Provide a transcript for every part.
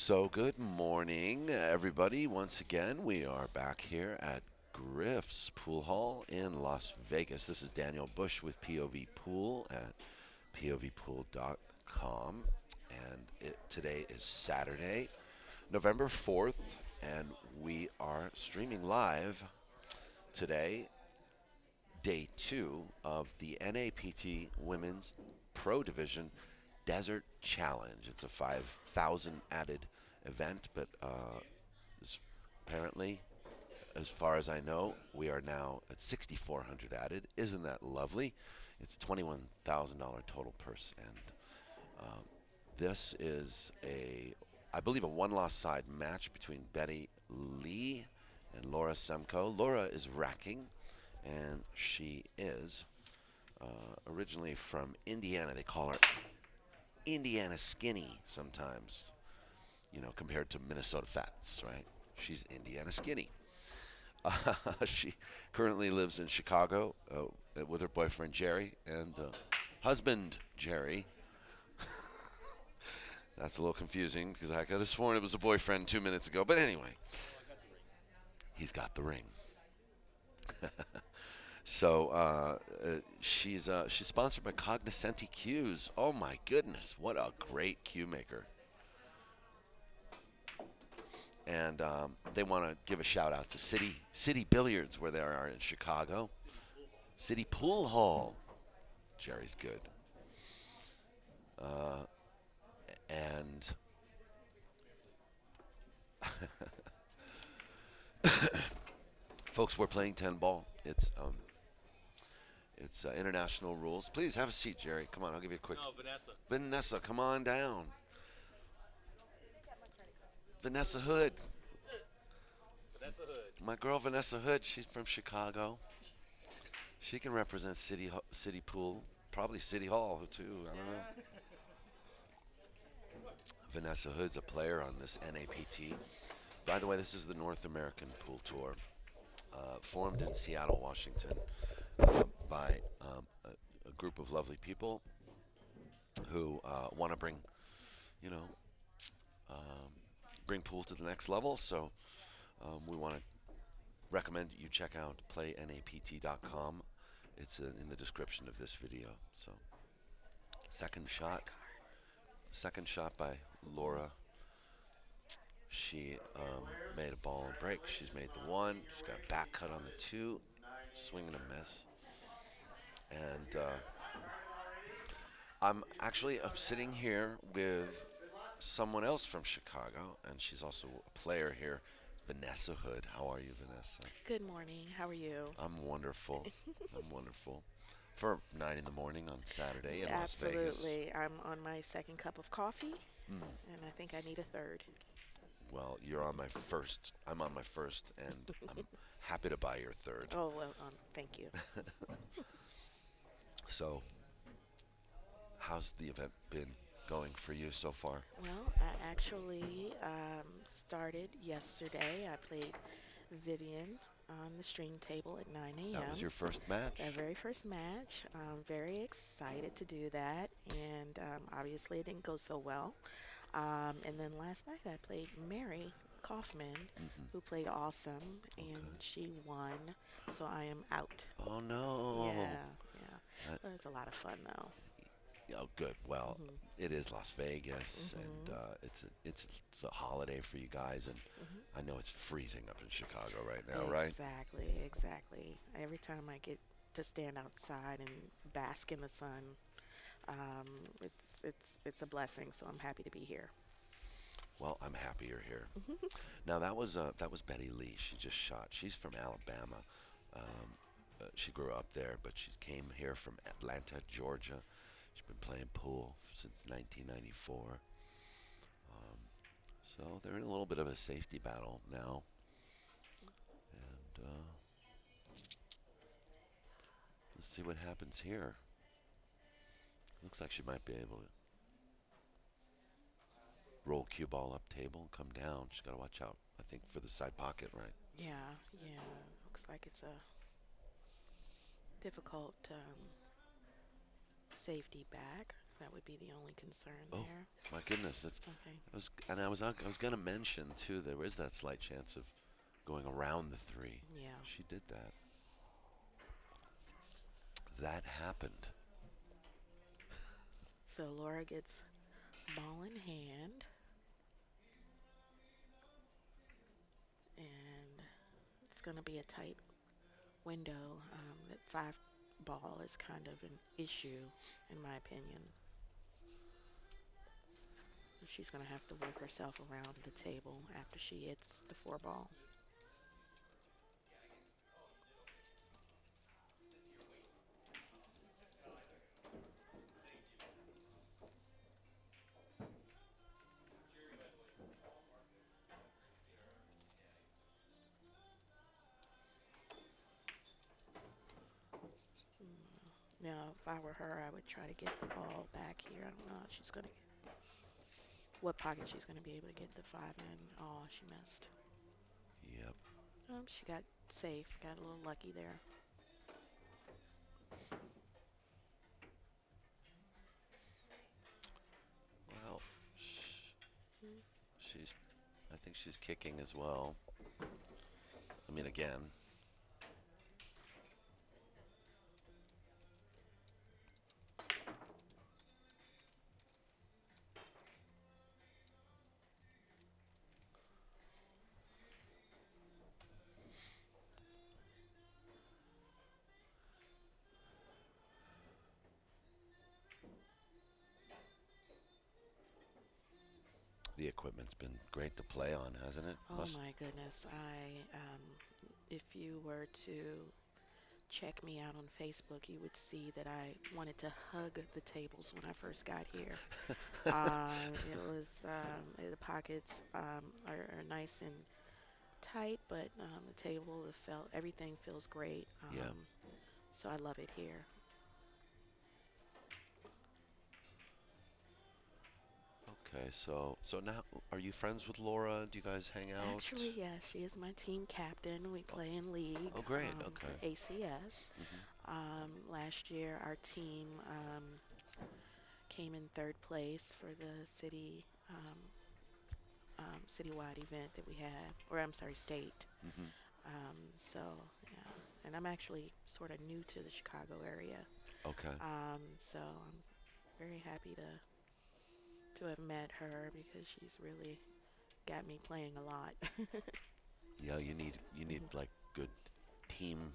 So, good morning, everybody. Once again, we are back here at Griff's Pool Hall in Las Vegas. This is Daniel Busch with POVPOOL at POVPOOL.com. And today is Saturday, November 4th, and we are streaming live today, day two of the NAPT Women's Pro Division Desert Challenge. It's a 5,000 added event, but apparently, as far as I know, we are now at 6,400 added. Isn't that lovely? It's a $21,000 total purse, and this is I believe, a one-loss side match between Betty Lee and Laura SEMKO. Laura is racking, and she is originally from Indiana. They call her Indiana Skinny sometimes, compared to Minnesota Fats, right? She's Indiana Skinny. She currently lives in Chicago with her boyfriend Jerry and husband Jerry. That's a little confusing because I could have sworn it was a boyfriend 2 minutes ago. But anyway, he's got the ring. So she's sponsored by Cognoscenti Cues. Oh my goodness, what a great cue maker! And they want to give a shout out to City Billiards, where they are in Chicago. City Pool Hall. Jerry's good. And folks, we're playing 10 ball. It's international rules. Please have a seat, Jerry. Come on, I'll give you a quick. No, Vanessa. Vanessa, come on down. Vanessa Hood. Vanessa Hood. My girl Vanessa Hood, she's from Chicago. She can represent City Pool, probably City Hall too. I don't know. Vanessa Hood's a player on this NAPT. By the way, this is the North American Pool Tour, formed in Seattle, Washington, by a group of lovely people who want to you know, bring pool to the next level. So we want to recommend you check out playnapt.com. It's in the description of this video. So second shot by Laura. She made a ball and break. She's made the one. She's got a back cut on the two. Swing and a miss. And I'm sitting here with someone else from Chicago, and she's also a player here, Vanessa Hood. How are you, Vanessa? Good morning. How are you? I'm wonderful. I'm wonderful. For 9 in the morning on Saturday in Las Vegas. Absolutely. I'm on my second cup of coffee, Mm. and I think I need a third. Well, you're on my first. I'm on my first, and I'm happy to buy your third. Oh, well, thank you. So, how's the event been going for you so far? Well, I actually started yesterday. I played Vivian on the string table at 9 a.m. That was your first match? My very first match. I'm very excited to do that, and obviously it didn't go so well. And then last night I played Mary Kaufman, who played awesome, and she won, so I am out. Oh no! Yeah, yeah. It was a lot of fun though. Oh, good. Well, Mhm. it is Las Vegas, and it's a holiday for you guys, and I know it's freezing up in Chicago right now, right? Exactly, exactly. Every time I get to stand outside and bask in the sun, it's a blessing. So I'm happy to be here. Well, I'm happy you're here. Now that was Betty Lee. She just shot. She's from Alabama. She grew up there, but she came here from Atlanta, Georgia. She's been playing pool since 1994. So they're in a little bit of a safety battle now. And let's see what happens here. Looks like she might be able to roll cue ball up table and come down. She's got to watch out, I think, for the side pocket, right? Yeah, yeah. Looks like it's a difficult safety back. That would be the only concern Oh, there. my goodness! Okay. I was gonna mention too. There is that slight chance of going around the three. Yeah. She did that. That happened. So Laura gets ball in hand, and it's going to be a tight window. That five ball is kind of an issue, in my opinion. She's going to have to work herself around the table after she hits the four ball. Now, if I were her, I would try to get the ball back here. I don't know if she's going to get what pocket she's going to be able to get the five in. Oh, she missed. Yep. She got safe, got a little lucky there. Well, she's. I think she's kicking as well. I mean, again. The equipment's been great to play on, hasn't it? Oh my goodness. If you were to check me out on Facebook, you would see that I wanted to hug the tables when I first got here. It was the pockets are nice and tight, but the table, everything feels great. Yeah. So I love it here. Okay, so now, are you friends with Laura? Do you guys hang out? Actually, yes, she is my team captain. We play in league Oh, great. for Okay. ACS. Hmm. Last year, our team came in third place for the citywide event that we had, or I'm sorry, state. Hmm. So yeah, and I'm actually sort of new to the Chicago area. Okay. So I'm very happy to have met her because she's really got me playing a lot. Yeah, you need Mhm. like good team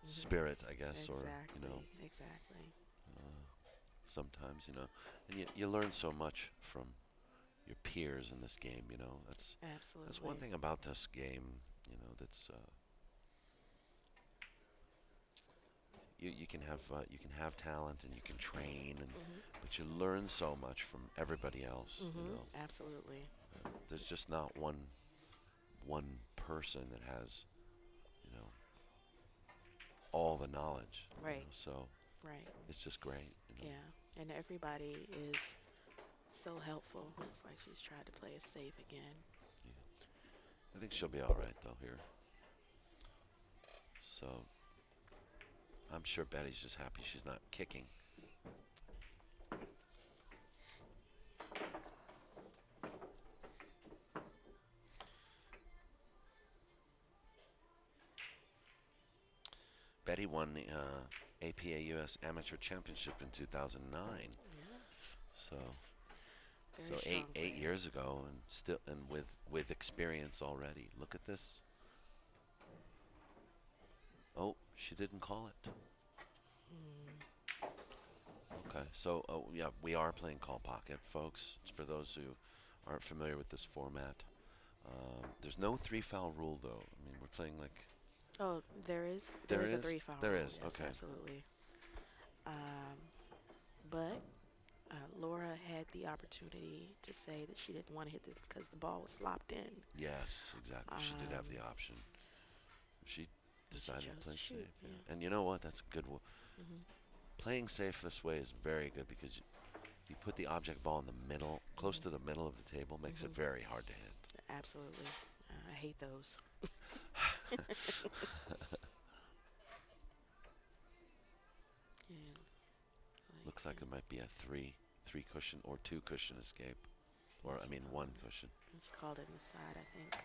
Mhm. spirit, I guess, or Exactly. Exactly. uh, sometimes and you learn so much from your peers in this game. That's one Absolutely. thing about this game. That's you can have talent and you can train Mhm. but you learn so much from everybody else. Mhm. Absolutely. There's just not one person that has you know all the knowledge. Right. So Right. it's just great. Yeah. And everybody is so helpful. Looks like she's tried to play it safe again. Yeah. I think she'll be all right though here. So I'm sure Betty's just happy she's not kicking. Betty won the APA US Amateur Championship in 2009. Yes. So Yes. so Very eight strong eight player. years ago, and still and with experience already. Look at this. Oh, she didn't call it. Mm. Okay, so yeah, we are playing call pocket, folks. It's for those who aren't familiar with this format. There's no three foul rule though. I mean, we're playing like Oh, there is. There there is a is three foul there rule. is. Yes, Okay. absolutely. Um, but Laura had the opportunity to say that she didn't want to hit it because the ball was slopped in. Yes, exactly. She did have the Um, option. She and she decided to chose play to shoot. safe. Yeah. Yeah. And you know what? That's good. Hmm. Playing safe this way is very good because you put the object ball in the middle, close Hmm. to the middle of the table, makes it Hmm. very hard to hit. Absolutely. I hate those. Yeah. Looks like it might be a three cushion or two cushion escape, or I mean one cushion. She called it inside, I think.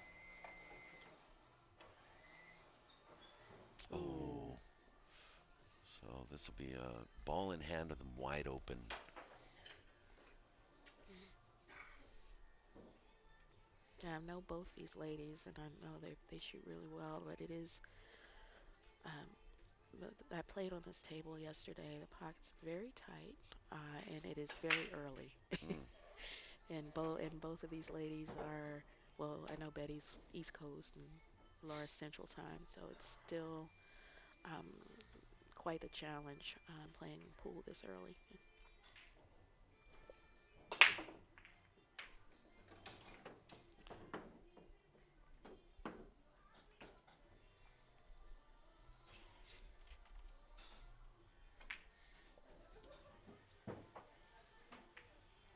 Ooh. Oh, so this will be a ball in hand with them wide open. Yeah, I know both these ladies, and I know they shoot really well, but it is. Um, I played on this table yesterday. The pocket's very tight, and it is very early. Mm. And both of these ladies are, well, I know Betty's East Coast and Laura's Central Time, so it's still um, quite a challenge playing pool this early.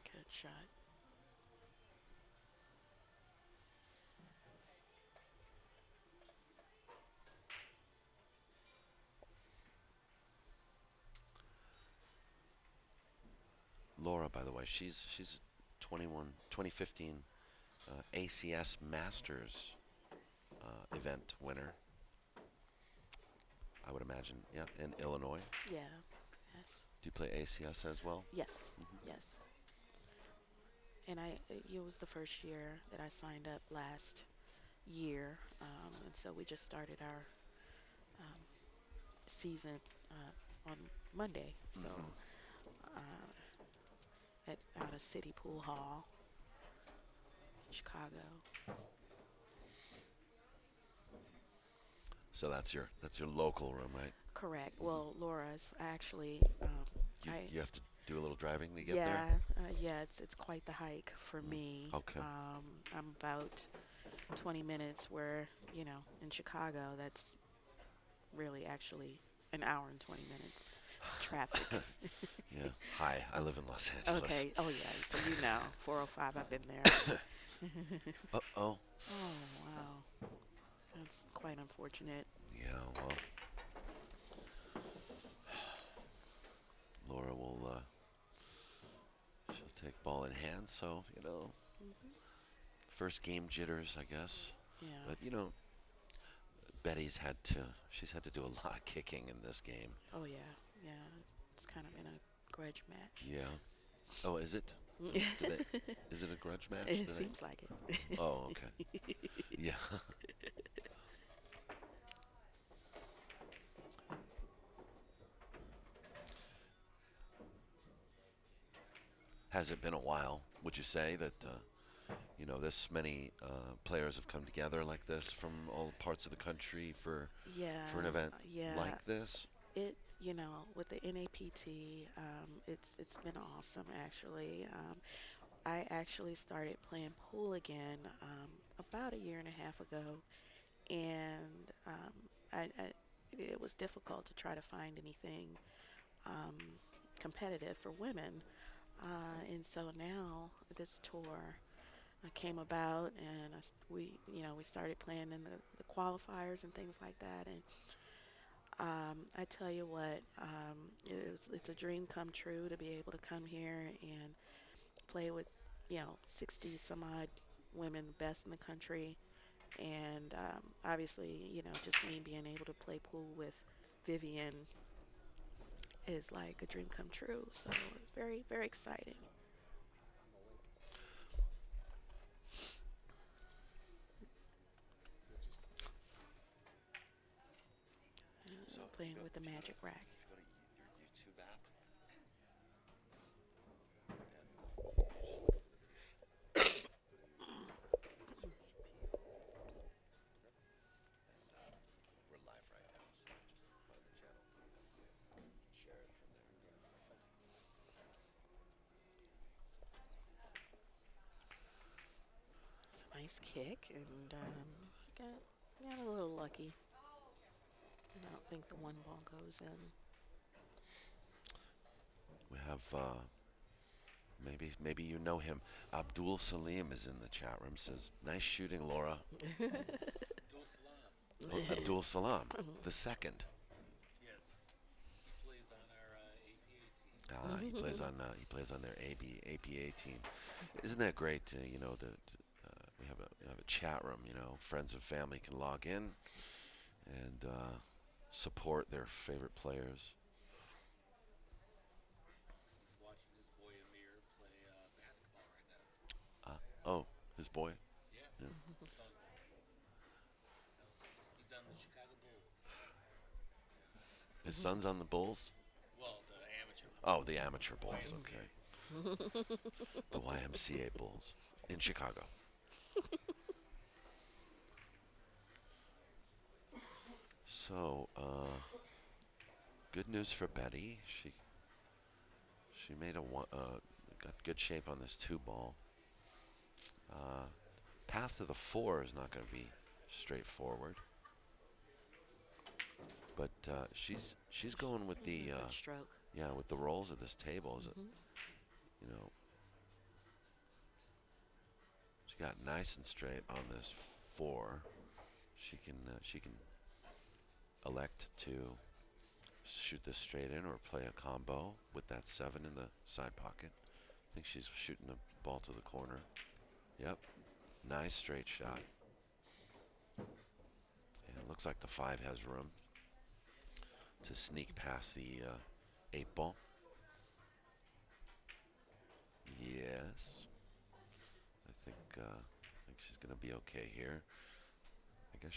Good shot. Laura, by the way, she's a 2015 ACS Masters event winner. I would imagine, yeah, in Illinois. Yeah. Yes. Do you play ACS as well? Yes. Mm-hmm. Yes. And it was the first year that I signed up last year, and so we just started our um, season on Monday. So Mm-hmm. uh, at out of City Pool Hall, Chicago. So that's your local room, right? Correct. Mm-hmm. Well, Laura's actually. You have to do a little driving to get Yeah, there. yeah. It's quite the hike for me. Okay. I'm about 20 minutes where in Chicago that's really actually an hour and 20 minutes traffic. Yeah. Hi, I live in Los Angeles. Okay. Oh yeah. So 405. I've been there. Uh-oh. Oh wow. That's quite unfortunate. Yeah, well, Laura will, she'll take ball in hand, so, Hmm. first game jitters, I guess. Yeah. But, she's had to do a lot of kicking in this game. Oh yeah. Yeah. It's kind of been a grudge match. Yeah. Oh, is it? Is it a grudge match It today? seems like it. Oh, okay. Yeah. Has it been a while? Would you say that this many players have come together like this from all parts of the country Yeah. for an event Yeah. like this? It with the NAPT, it's been awesome actually. I actually started playing pool again about a year and a half ago, and it was difficult to try to find anything um, competitive for women. And so now this tour came about, and we started playing in the qualifiers and things like that. And I tell you what, it's a dream come true to be able to come here and play with 60 some odd women, best in the country, and obviously just me being able to play pool with Vivian is like a dream come true. So it's very, very exciting. So Playing with the magic rack. if you go to your YouTube app we're live right now, so just find the channel and share it from there. It's a nice kick, and got a little lucky. I don't think the one ball goes in. We have maybe you know him. Abdul Salim is in the chat room. Says nice shooting, Laura. Abdul Salam. Oh, Abdul Salam, the second. Yes. He plays on our APA team. He plays on their APA team. Isn't that great? We have a chat room. Friends and family can log in and support their favorite players. He's watching his boy Amir play basketball right now. Oh, his boy. Yeah, Yeah. son. He's on the Chicago Bulls. His son's on the Bulls. Well, the amateur Oh, the amateur Bulls. YMCA. Okay, the YMCA Bulls in Chicago. So, good news for Betty. She made got good shape on this two ball. Uh, Path to the four is not going to be straightforward, but she's going with the Good stroke. yeah, with the rolls of this table. Hmm. You know she got nice and straight on this four. She can elect to shoot this straight in or play a combo with that seven in the side pocket. I think she's shooting the ball to the corner. Yep, nice straight shot. And it looks like the five has room to sneak past the eight ball. Yes, I think she's gonna be okay here. I guess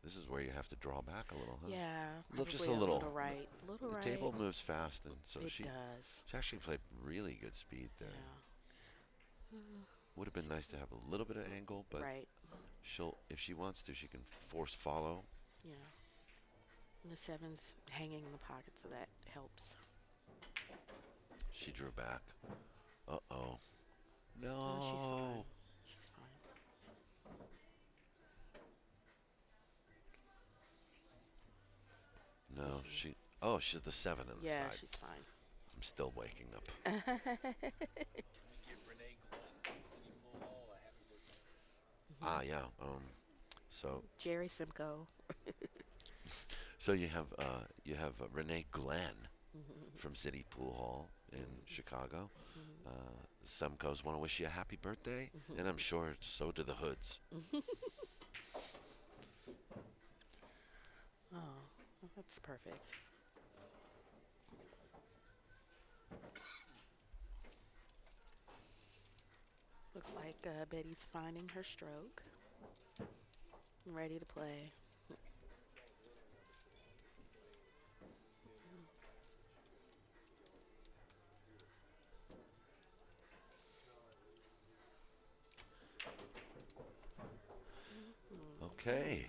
this is where you have to draw back a little, huh? Yeah, Just probably a a little. little right. A little The right. table moves fast, and so It she does. she actually played really good speed there. Yeah. Would have been nice to have a little bit of angle, but Right. if she wants to, she can force follow. Yeah. And the seven's hanging in the pocket, so that helps. She drew back. Uh-oh. No, she's fine. No. She's fine. No, She- she. Oh, she's the seven on the Yeah, side. she's fine. I'm still waking up. Can we give Renee Glenn from City Pool Hall a happy birthday wish? Ah, yeah. So Jerry SEMKO. so you have Renee Glenn from City Pool Hall in Chicago. SEMKOs want to wish you a happy birthday, and I'm sure so do the Hoods. Oh, that's perfect. Looks like Betty's finding her stroke. Ready to play. Okay.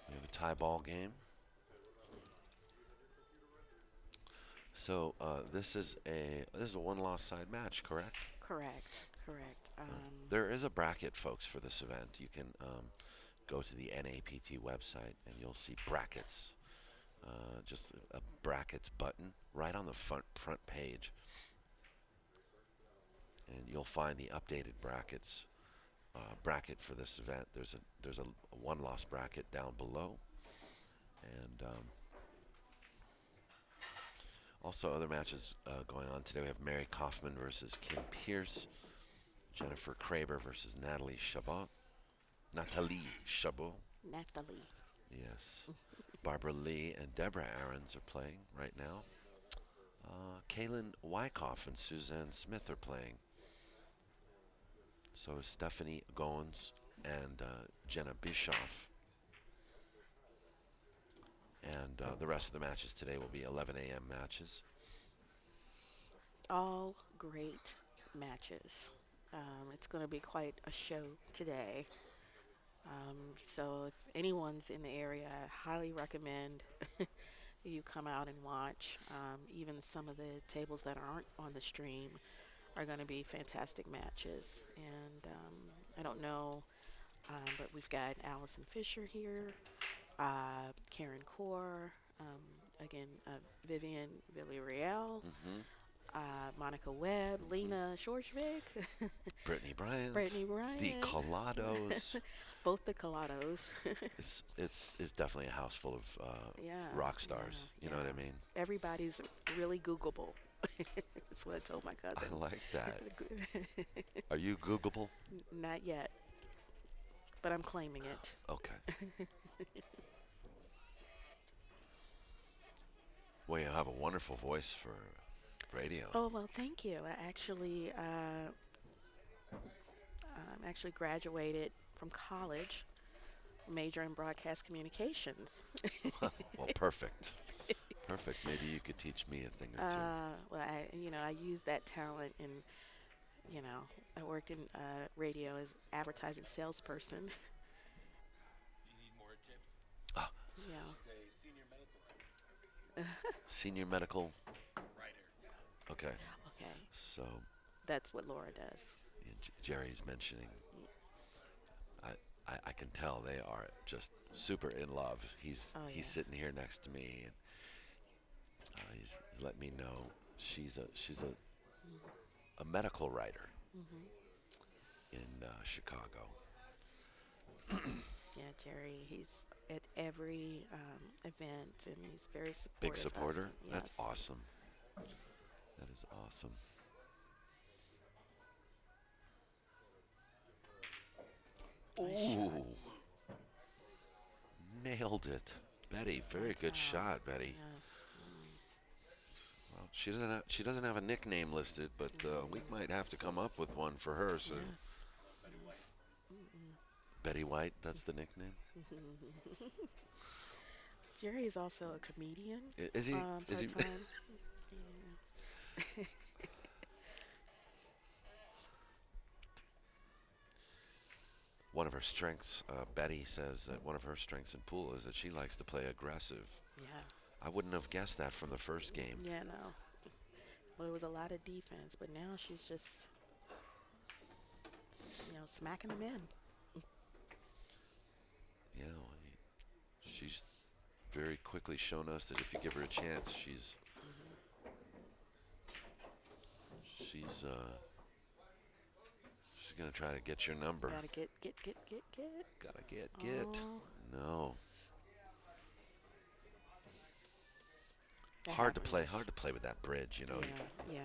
We have a tie ball game. So this is a one-loss side match, correct? Correct. Correct. There is a bracket, folks, for this event. You can go to the NAPT website and you'll see brackets. Just a brackets button right on the front page, and you'll find the updated bracket for this event. There's a one-loss bracket down below, and also other matches going on today. We have Mary Kaufman versus Kim Pierce, Jennifer Kraber versus Natalie Chabot. Natalie. Yes. Barbara Lee and Deborah Aarons are playing right now. Kaylin Wyckoff and Suzanne Smith are playing. So is Stephanie Goins and Jenna Bischoff. And the rest of the matches today will be 11 a.m. matches. All great matches. It's going to be quite a show today. So if anyone's in the area, I highly recommend you come out and watch. Even some of the tables that aren't on the stream are going to be fantastic matches. And I don't know, but we've got Allison Fisher here, Karen Core, again, Vivian Villarreal, Mm-hmm. Monica Webb, Lena Shorshvik, Brittany Bryant, Brittany the Bryant, Colados. both the Colados. It's definitely a house full of Yeah, rock yeah, stars. You know what I yeah. mean? Everybody's really Googleable. That's what I told my cousin. I like that. Are you Googleable? Not yet, but I'm claiming it. Okay. Well, you have a wonderful voice for radio. Oh, well, thank you. I actually actually graduated from college, major in broadcast communications. Well, perfect. Perfect. Maybe you could teach me a thing or two. Well, I use that talent in, you know, I worked in radio as advertising salesperson. If you need more tips, Ah, Yeah. she's a senior medical senior medical. writer. Okay. Okay, So that's what Laura does. Jerry's mentioning. I can tell they are just super in love. He's Oh, yeah. sitting here next to me, and he's let me know a medical writer Hmm. in Chicago. Yeah, Jerry, he's at every event and he's very supportive. Big of us. supporter. That's Yes. awesome. That is awesome. Nice Ooh, shot. nailed it, Betty. Very Lights good out. shot, Betty. Yes. Well, she doesn't have a nickname listed, but we might have to come up with one for her. So Yes. Yes. Mm-mm. Betty White, that's the nickname. Jerry is also a comedian, Is he? Is he? part-time. Yeah. One of her strengths, Betty says that one of her strengths in pool is that she likes to play aggressive. Yeah. I wouldn't have guessed that from the first game. Yeah, no. Well, it was a lot of defense, but now she's just, smacking them in. Yeah, well, she's very quickly shown us that if you give her a chance, she's gonna try to get your number. Gotta get. Gotta get. Oh, No. that Hard to play. happens. Hard to play with that bridge. You know. Yeah,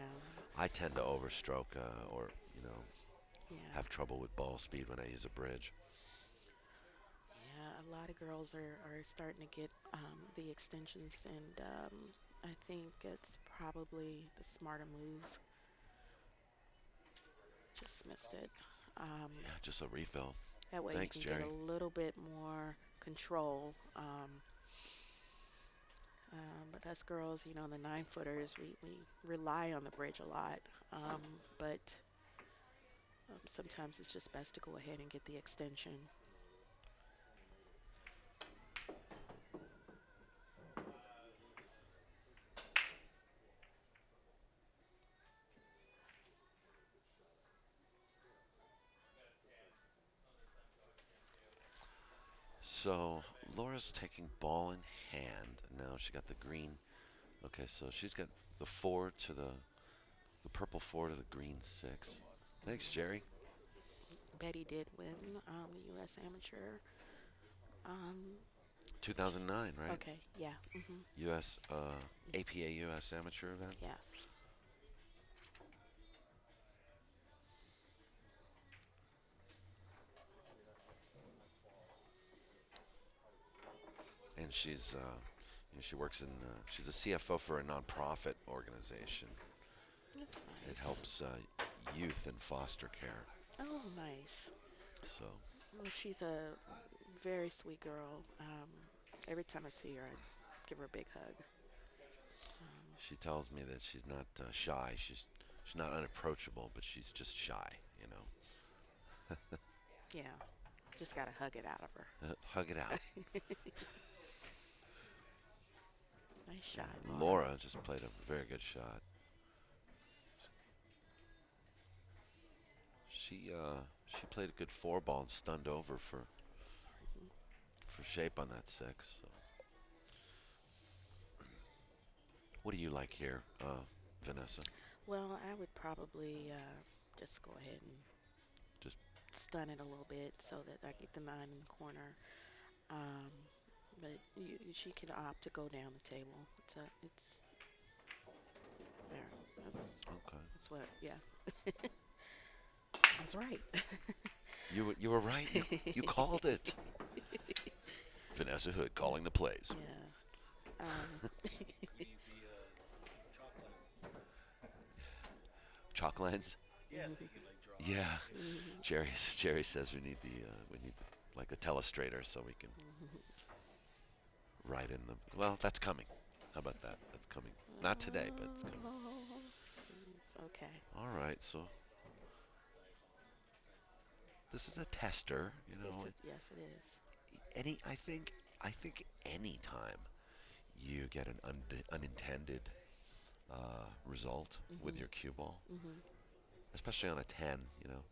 I tend to overstroke or yeah. have trouble with ball speed when I use a bridge. Yeah, a lot of girls are starting to get the extensions, and I think it's probably the smarter move. Just missed it. Yeah, just a refill. That way Thanks, you can Jerry. get a little bit more control. But us girls, the 9-footers, we rely on the bridge a lot. But sometimes it's just best to go ahead and get the extension. So Laura's taking ball in hand. Now she got the green. Okay, so she's got the 4 to the purple 4 to the green 6. Thanks, Jerry. Betty did win the U.S. Amateur. Um, 2009, right? okay, yeah. U.S. APA U.S. Amateur event. Yeah. And she works in she's a CFO for a nonprofit organization. That's It nice. helps youth in foster care. Oh, nice. So Well, she's a very sweet girl. Every time I see her, I give her a big hug. she tells me that she's not shy. She's not unapproachable, but she's just shy. Yeah, just gotta hug it out of her. Hug it out. Nice shot, Laura just played a very good shot. She played a good 4-ball and stunned over for shape on that 6. So. What do you like here, Vanessa? Well, I would probably just go ahead and Just stun it a little bit so that I get the nine in the corner. Um, but she can opt to go down the table. It's there. okay. That's what. Yeah, that's right. You were right. You called it. Vanessa Hood calling the plays. Yeah. Um, We need the chocolates. Chalk lines. Yeah, so you can like draw. Yeah. mhm, Jerry says we need like the telestrator so we can mhm. write in the. Well, that's coming. How about that? That's coming. Not today, but it's coming. Okay. All right. So this is a tester. You know, Yes, it is. I think any time you get an unintended result with Mhm. your cue ball, Mhm. especially on a 10, you know,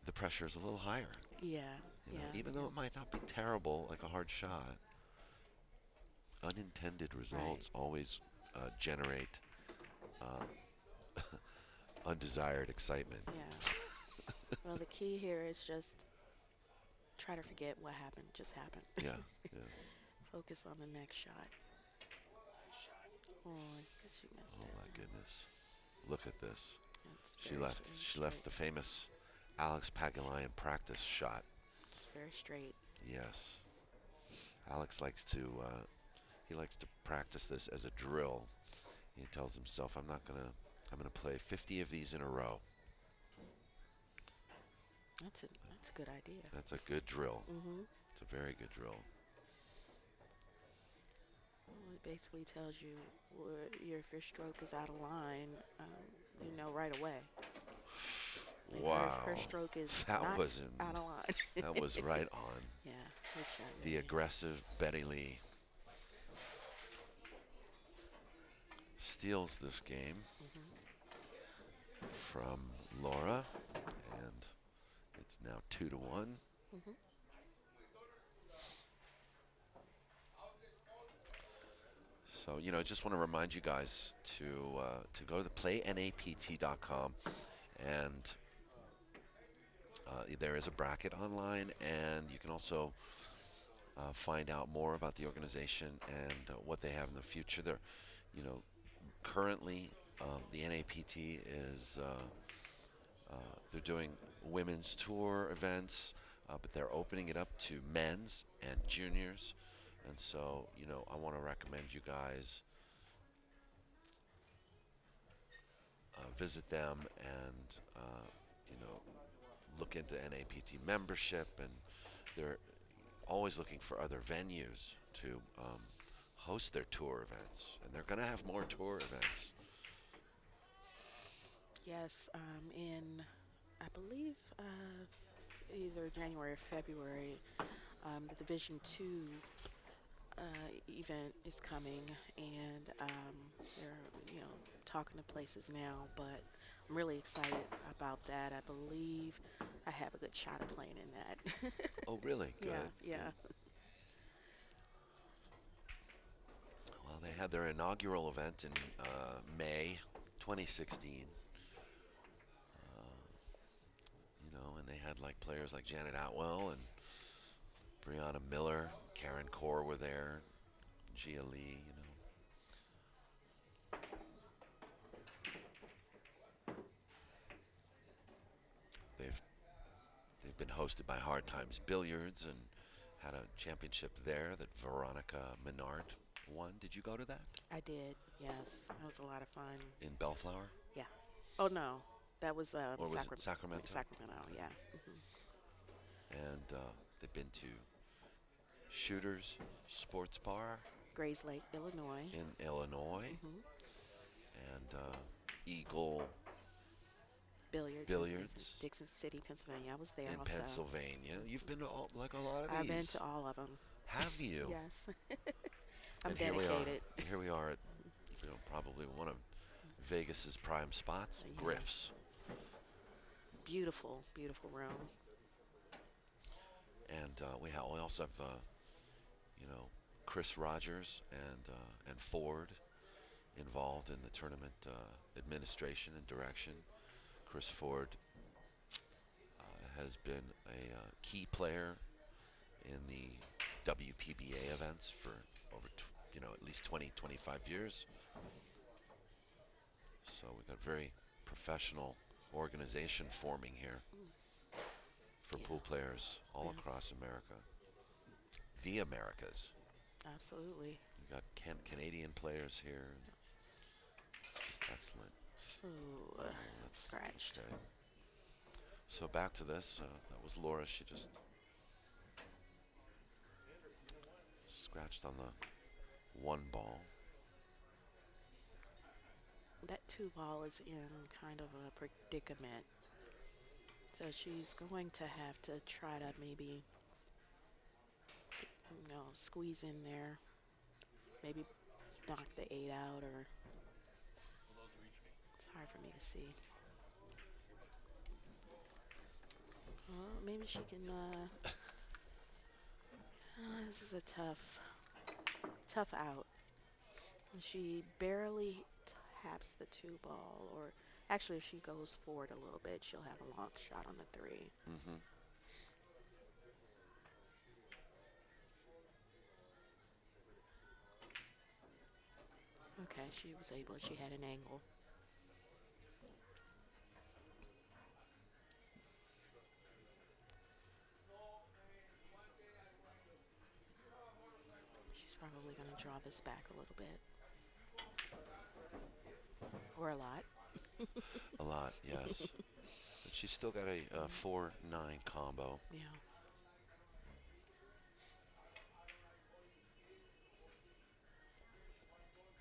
the pressure is a little higher. Yeah. You know, Yeah. even though Yeah. it might not be terrible, like a hard shot, unintended Right. results always generate uh, undesired excitement. Yeah. Well, the key here is just try to forget what happened. Just happened. Yeah, yeah. Focus on the next shot. Nice shot. Oh, she missed Oh it. my goodness, look at this. It's very, very She left straight. the famous Alex Pagulayan practice shot. It's very straight. Yes, Alex likes to he likes to practice this as a drill. He tells himself, I'm gonna play 50 of these in a row. That's a good idea. That's a good drill. Mhm. It's a very good drill. Well, it basically tells you if your stroke is out of line, you know right away. And her Wow, stroke is that not was out of line. that was right on. Yeah, good shot, The Mary. aggressive Betty Lee steals this game Mhm. from Laura, and it's now 2-1. Mhm. So, you know, I just want to remind you guys to go to the playnapt.com, and there is a bracket online, and you can also find out more about the organization and what they have in the future. They're, you know, currently the NAPT is they're doing women's tour events, but they're opening it up to men's and juniors. And so, you know, I want to recommend you guys visit them and, you know, look into NAPT membership. And they're always looking for other venues to host their tour events. And they're going to have more tour events. Yes, in I believe either January or February, the Division 2 event is coming, and they're talking to places now. But I'm really excited about that. I believe I have a good shot of playing in that. Oh, really? Good. Yeah, Good. yeah. Well, they had their inaugural event in May 2016. You know, and they had like players like Janet Atwell and Brianna Miller, Karen Core were there, Gia Lee. You know, they've they've been hosted by Hard Times Billiards and had a championship there that Veronica Menard won. Did you go to that I did. Yes, that was a lot of fun. in Bellflower, Yeah. Oh no, that was or was it Sacramento? Sacramento. Okay. Yeah. And they've been to Shooters Sports Bar Grays Lake, Illinois. in Illinois hmm and Eagle Billiards in Billiards Dixon City, Pennsylvania. I was there in also. Pennsylvania. You've been to like a lot of I've been these, to all of them. have you? Yes. I'm And here we are. dedicated. Here we are at, you know, probably one of Vegas's prime spots, Yes. Griff's, Beautiful, beautiful room. and we also have you know, Chris Rogers and Ford involved in the tournament administration and direction. Chris Ford has been a key player in the WPBA events for over, at least 20, 25 years. So we've got very professional organization forming here for Yeah. pool players all Yes. across America. The Americas. Absolutely. We've got Canadian players here. It's just excellent. Ooh, Oh, that's scratched. okay. So back to this. That was Laura. She just scratched on the one ball. That two ball is in kind of a predicament. So she's going to have to try to maybe, squeeze in there. Maybe knock the eight out, or Will those reach me? it's hard for me to see. Well, maybe she can. This is a tough out. She barely taps the two ball, or actually, if she goes forward a little bit, she'll have a long shot on the three. Mm-hmm. Okay, she was able. She had an angle. She's probably going to draw this back a little bit, or a lot. A lot, yes. But she's still got a 4-9 combo. Yeah.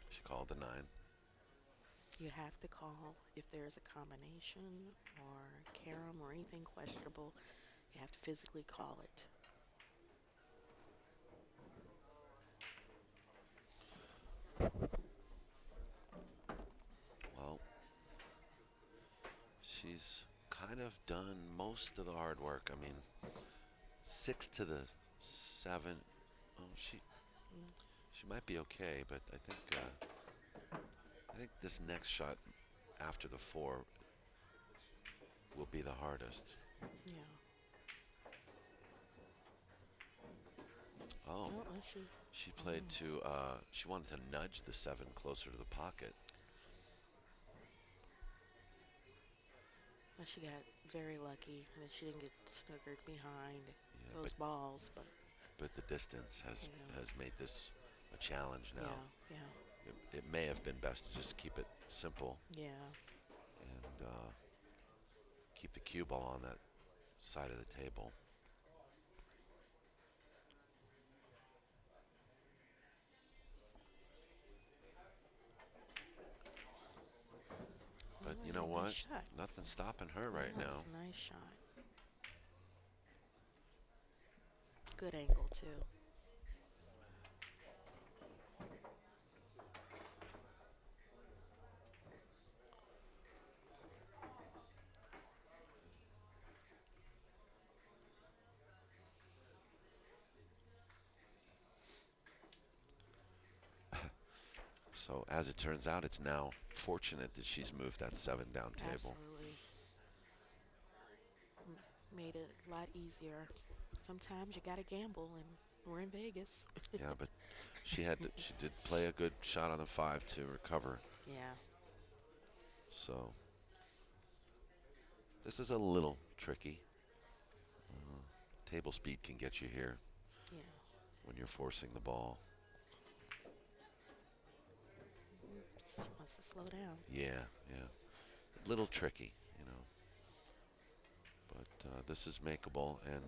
She called the 9. You have to call if there's a combination or carom or anything questionable. You have to physically call it. Well, she's kind of done most of the hard work. I mean, 6 to the 7. Oh, Mm. she might be okay, but I think this next shot after the 4 will be the hardest. Yeah. Oh, Oh, she played to. She wanted to nudge the 7 closer to the pocket. well, she got very lucky that she didn't get snookered behind Yeah, those balls, but but the distance has yeah. has made this a challenge now. Yeah, It may have been best to just keep it simple yeah. and keep the cue ball on that side of the table. But Oh, you know nice what? shot. Nothing's stopping her right Yeah, now. it's a nice shot. Good angle too. So as it turns out, it's now fortunate that she's moved that 7 down table. Absolutely. Made it a lot easier. Sometimes you gotta gamble, and we're in Vegas. Yeah, but she did play a good shot on the 5 to recover. Yeah, So this is a little tricky. Table speed can get you here yeah. when you're forcing the ball. She wants to slow down. Yeah, yeah. Little tricky, you know. But this is makeable, and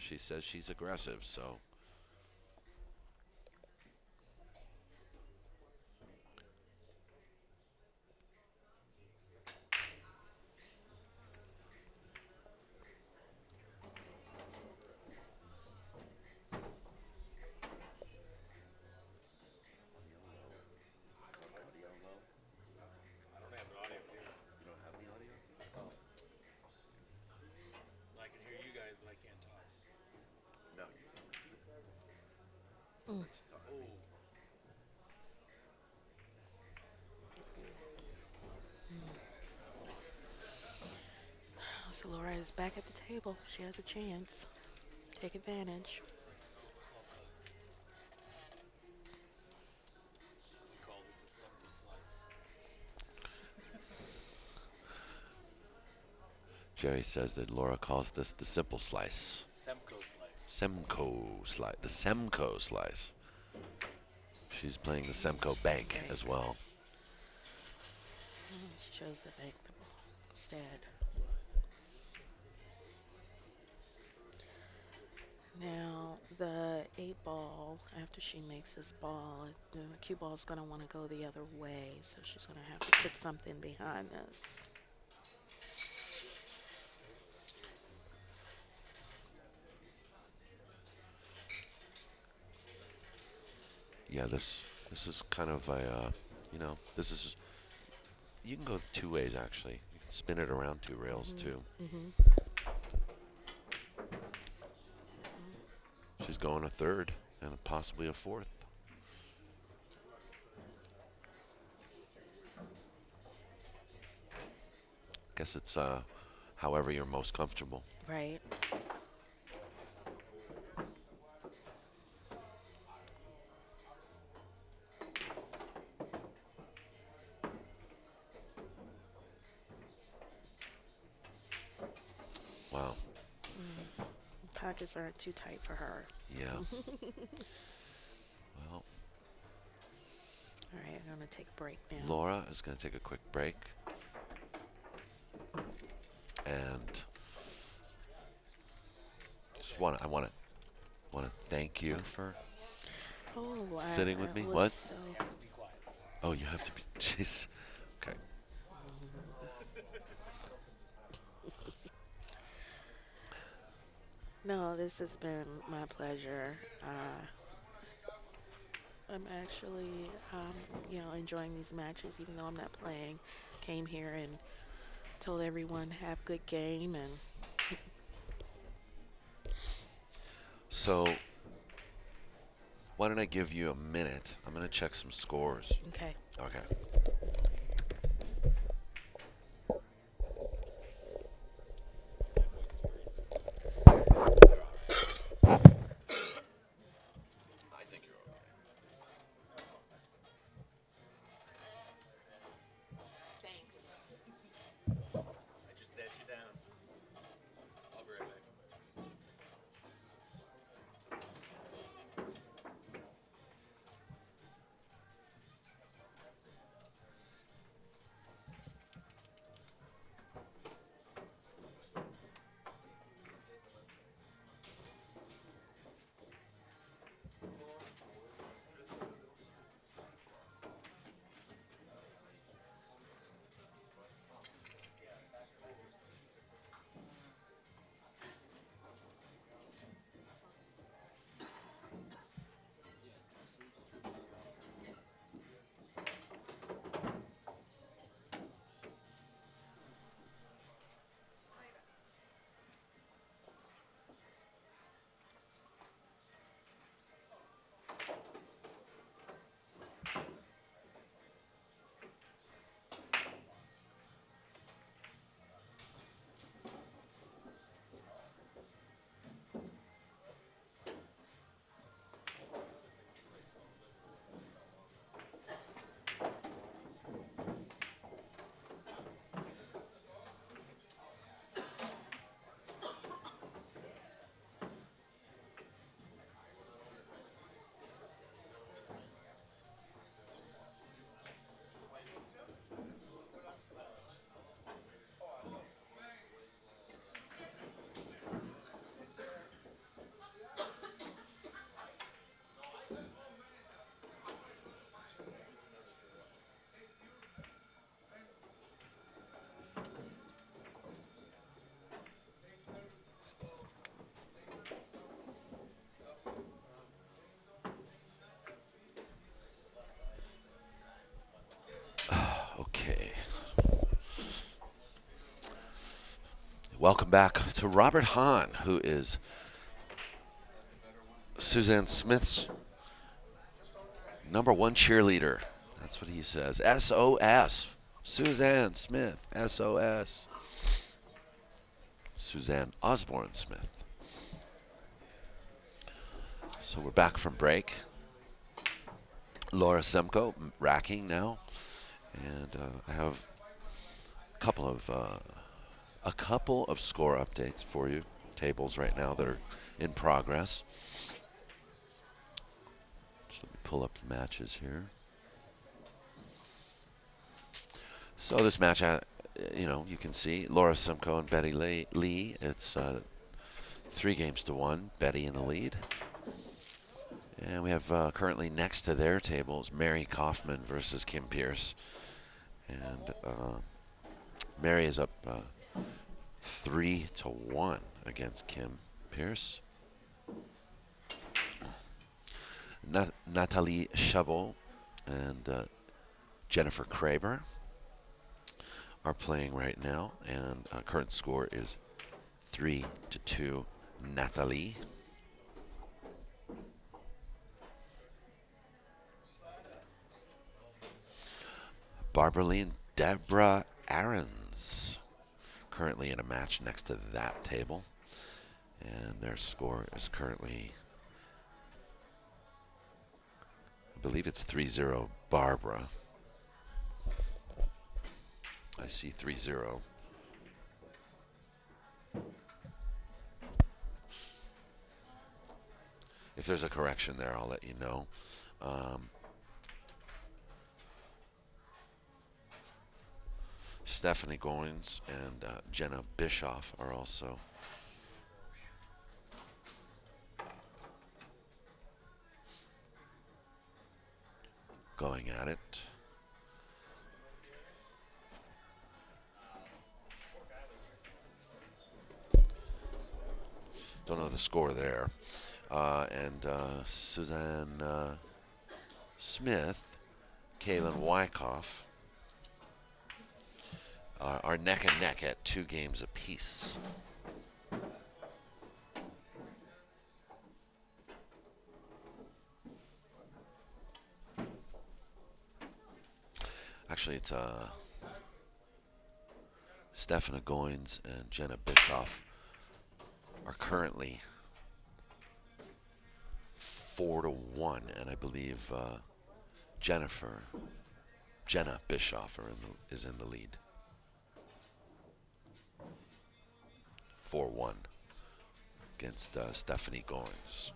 she says she's aggressive, so. I don't have an audio here. You don't have any audio? I can hear you guys, but I can't talk. No, you can't. Laura is back at the table. She has a chance. Take advantage. We call this a SEMKO slice. Jerry says that Laura calls this the simple slice. SEMKO slice. SEMKO slice. The SEMKO slice. She's playing the SEMKO bank as well. She chose the bank instead. Now, the 8 ball, after she makes this ball, the cue ball is going to want to go the other way, so she's going to have to put something behind this. Yeah, this is kind of a, this is, you can go 2 ways actually. You can spin it around 2 rails too. She's going a third and possibly a fourth. Guess it's however you're most comfortable. Right. Wow. Pockets aren't too tight for her. Yeah. Well, All right, I'm going to take a break now. Laura is going to take a quick break. And I want to thank you for sitting with me. What? So He has to be quiet. Oh, you have to be. Jeez. Okay. no, this has been my pleasure. I'm actually, enjoying these matches, even though I'm not playing. Came here and told everyone have good game, and So, why don't I give you a minute? I'm going to check some scores. okay. Okay. I think you're okay. Thanks. I just sat you down. I'll be right back. Okay. Welcome back to Robert Hahn, who is Suzanne Smith's #1 cheerleader. That's what he says. SOS. Suzanne Smith, SOS. Suzanne Osborne Smith. So we're back from break. Laura SEMKO racking now, and I have a couple of score updates for you. Tables right now that are in progress. Just let me pull up the matches here. So this match, you can see Laura SEMKO and Betty Lee. It's 3-1. Betty in the lead. And we have currently next to their tables Mary Kaufman versus Kim Pierce. And Mary is up 3-1 against Kim Pierce. Natalie Chabot and Jennifer Kraber are playing right now, and current score is 3-2 Natalie. Barbara Lee and Deborah Aarons currently in a match next to that table, and their score is currently, I believe it's 3-0 Barbara. I see 3-0. If there's a correction there, I'll let you know. Stephanie Goins and Jenna Bischoff are also going at it. Don't know the score there. And Suzanne Smith, Kaylin Wyckoff are neck and neck at 2 games apiece. Actually, it's Stephanie Goins and Jenna Bischoff are currently 4-1, and I believe Jenna Bischoff is in the lead. 4-1 against Stephanie Goins.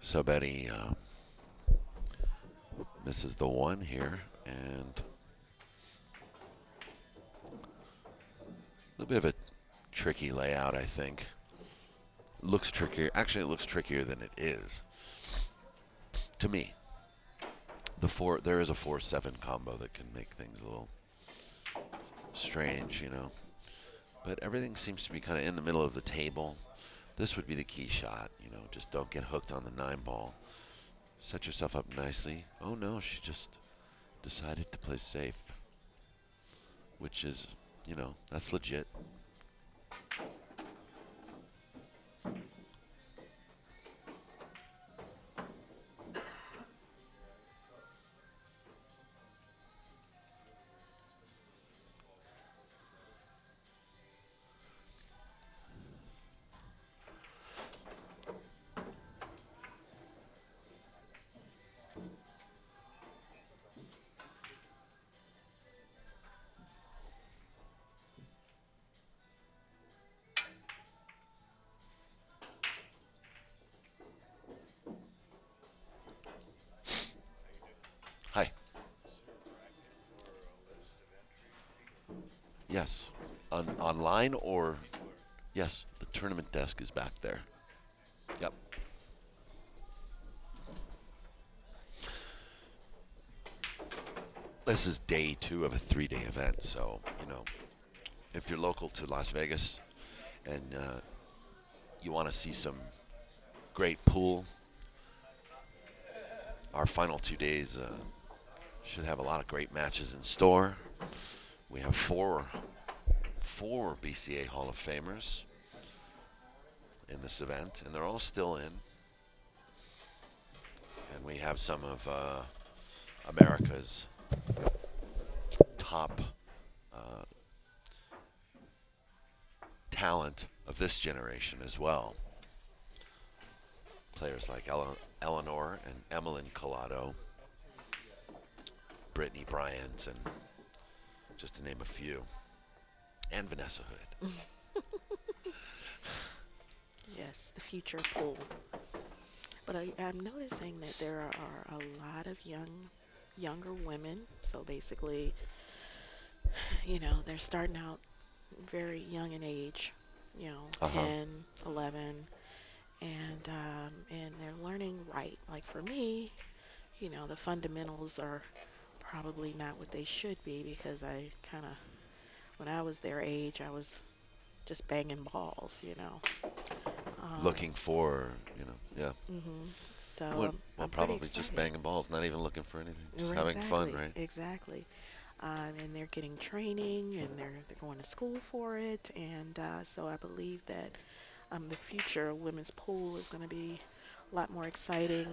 So Betty misses the 1 here, and a little bit of a tricky layout, I think. Looks trickier. Actually, it looks trickier than it is to me. There is a 4-7 combo that can make things a little strange, But everything seems to be kind of in the middle of the table. This would be the key shot, just don't get hooked on the 9 ball. Set yourself up nicely. Oh no, she just decided to play safe, which is, that's legit. Hi. Yes. Online or? Yes, the tournament desk is back there. Yep. This is day 2 of a 3-day event, so, know, if you're local to Las Vegas and you want to see some great pool, our final 2 days should have a lot of great matches in store. We have four BCA Hall of Famers in this event, and they're all still in. And we have some of America's top talent of this generation as well. Players like Eleanor and Emmeline Collado, Brittany Bryant, and just to name a few, and Vanessa Hood. Yes, the future pool. But I'm noticing that there are a lot of younger women. So basically, they're starting out very young in age, Uh-huh. 10, 11, and they're learning right. Like for me, the fundamentals are probably not what they should be because I kind of, when I was their age, I was just banging balls. Um, Looking for, yeah. hmm So Well, I'm pretty probably just excited. banging balls, not even looking for anything, just Right, having fun, exactly, right? exactly. And they're getting training, and they're going to school for it, and so I believe that the future of women's pool is going to be a lot more exciting,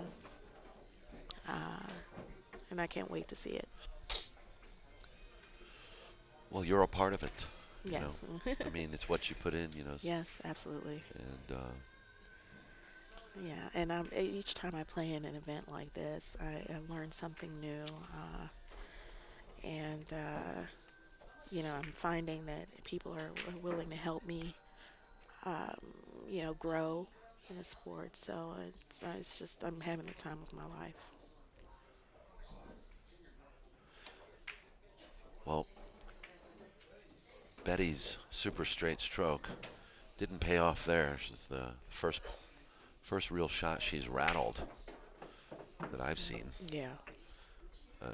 uh, and I can't wait to see it. Well, you're a part of it, you Yes, know. I mean, it's what you put in, yes, absolutely. and Yeah, and each time I play in an event like this, I learn something new, and I'm finding that people are willing to help me, um, grow in a sport. So it's just I'm having the time of my life. well, Betty's super straight stroke didn't pay off there. She's the first real shot she's rattled that I've seen, Yeah.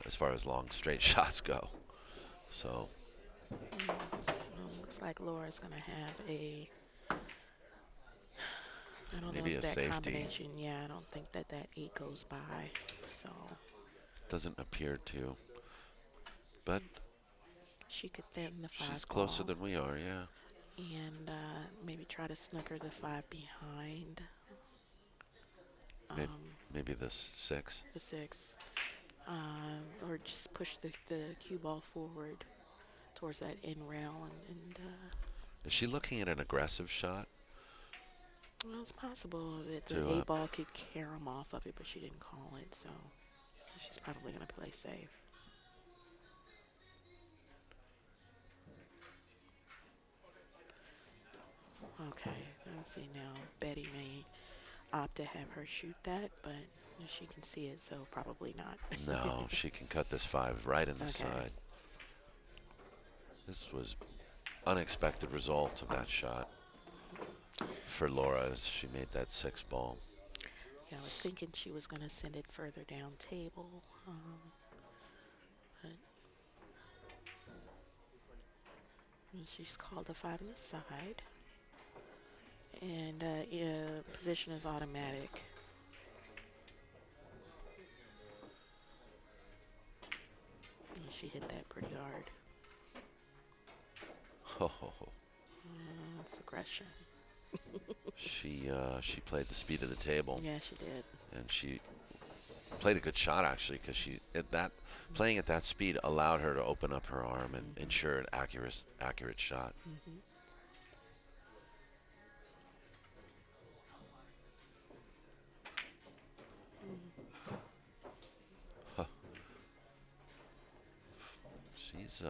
as far as long straight shots go. So So looks like Laura's gonna have a. I don't know maybe if a that safety. combination. Yeah, I don't think that 8 goes by. So Doesn't appear to, but she could thin the she's 5 closer ball than we are, yeah. and maybe try to snooker the 5 behind Maybe, um, maybe the 6. the 6, or just push the cue ball forward towards that in rail and Is she looking at an aggressive shot well, it's possible that the to 8 ball could carom off of it, but she didn't call it, so she's probably gonna play safe. Okay, let's see now. Betty may opt to have her shoot that, but she can see it, so probably not. No, she can cut this 5 right in the Okay. side. This was unexpected result of that shot for Laura Yes. as she made that 6 ball. Yeah, I was thinking she was gonna send it further down table, but she's called a 5 on the side, and yeah, position is automatic. And she hit that pretty hard. That's aggression. She played the speed of the table, Yeah, she did. and she played a good shot actually, because she at that playing at that speed allowed her to open up her arm and ensure an accurate shot. Mm-hmm. Huh. She's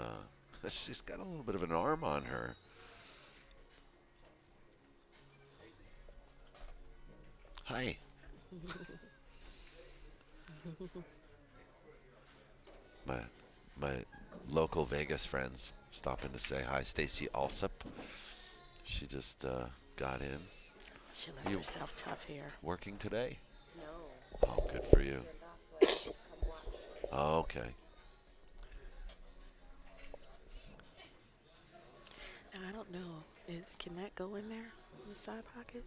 she's got a little bit of an arm on her. Hi. my my local Vegas friends stopping to say hi. Stacy Alsop. She just got in. She left You herself tough here. working today? No, Oh, good for it's you. turned off, so I can just come watch. Oh, okay. I don't know. Can that go in there in the side pocket?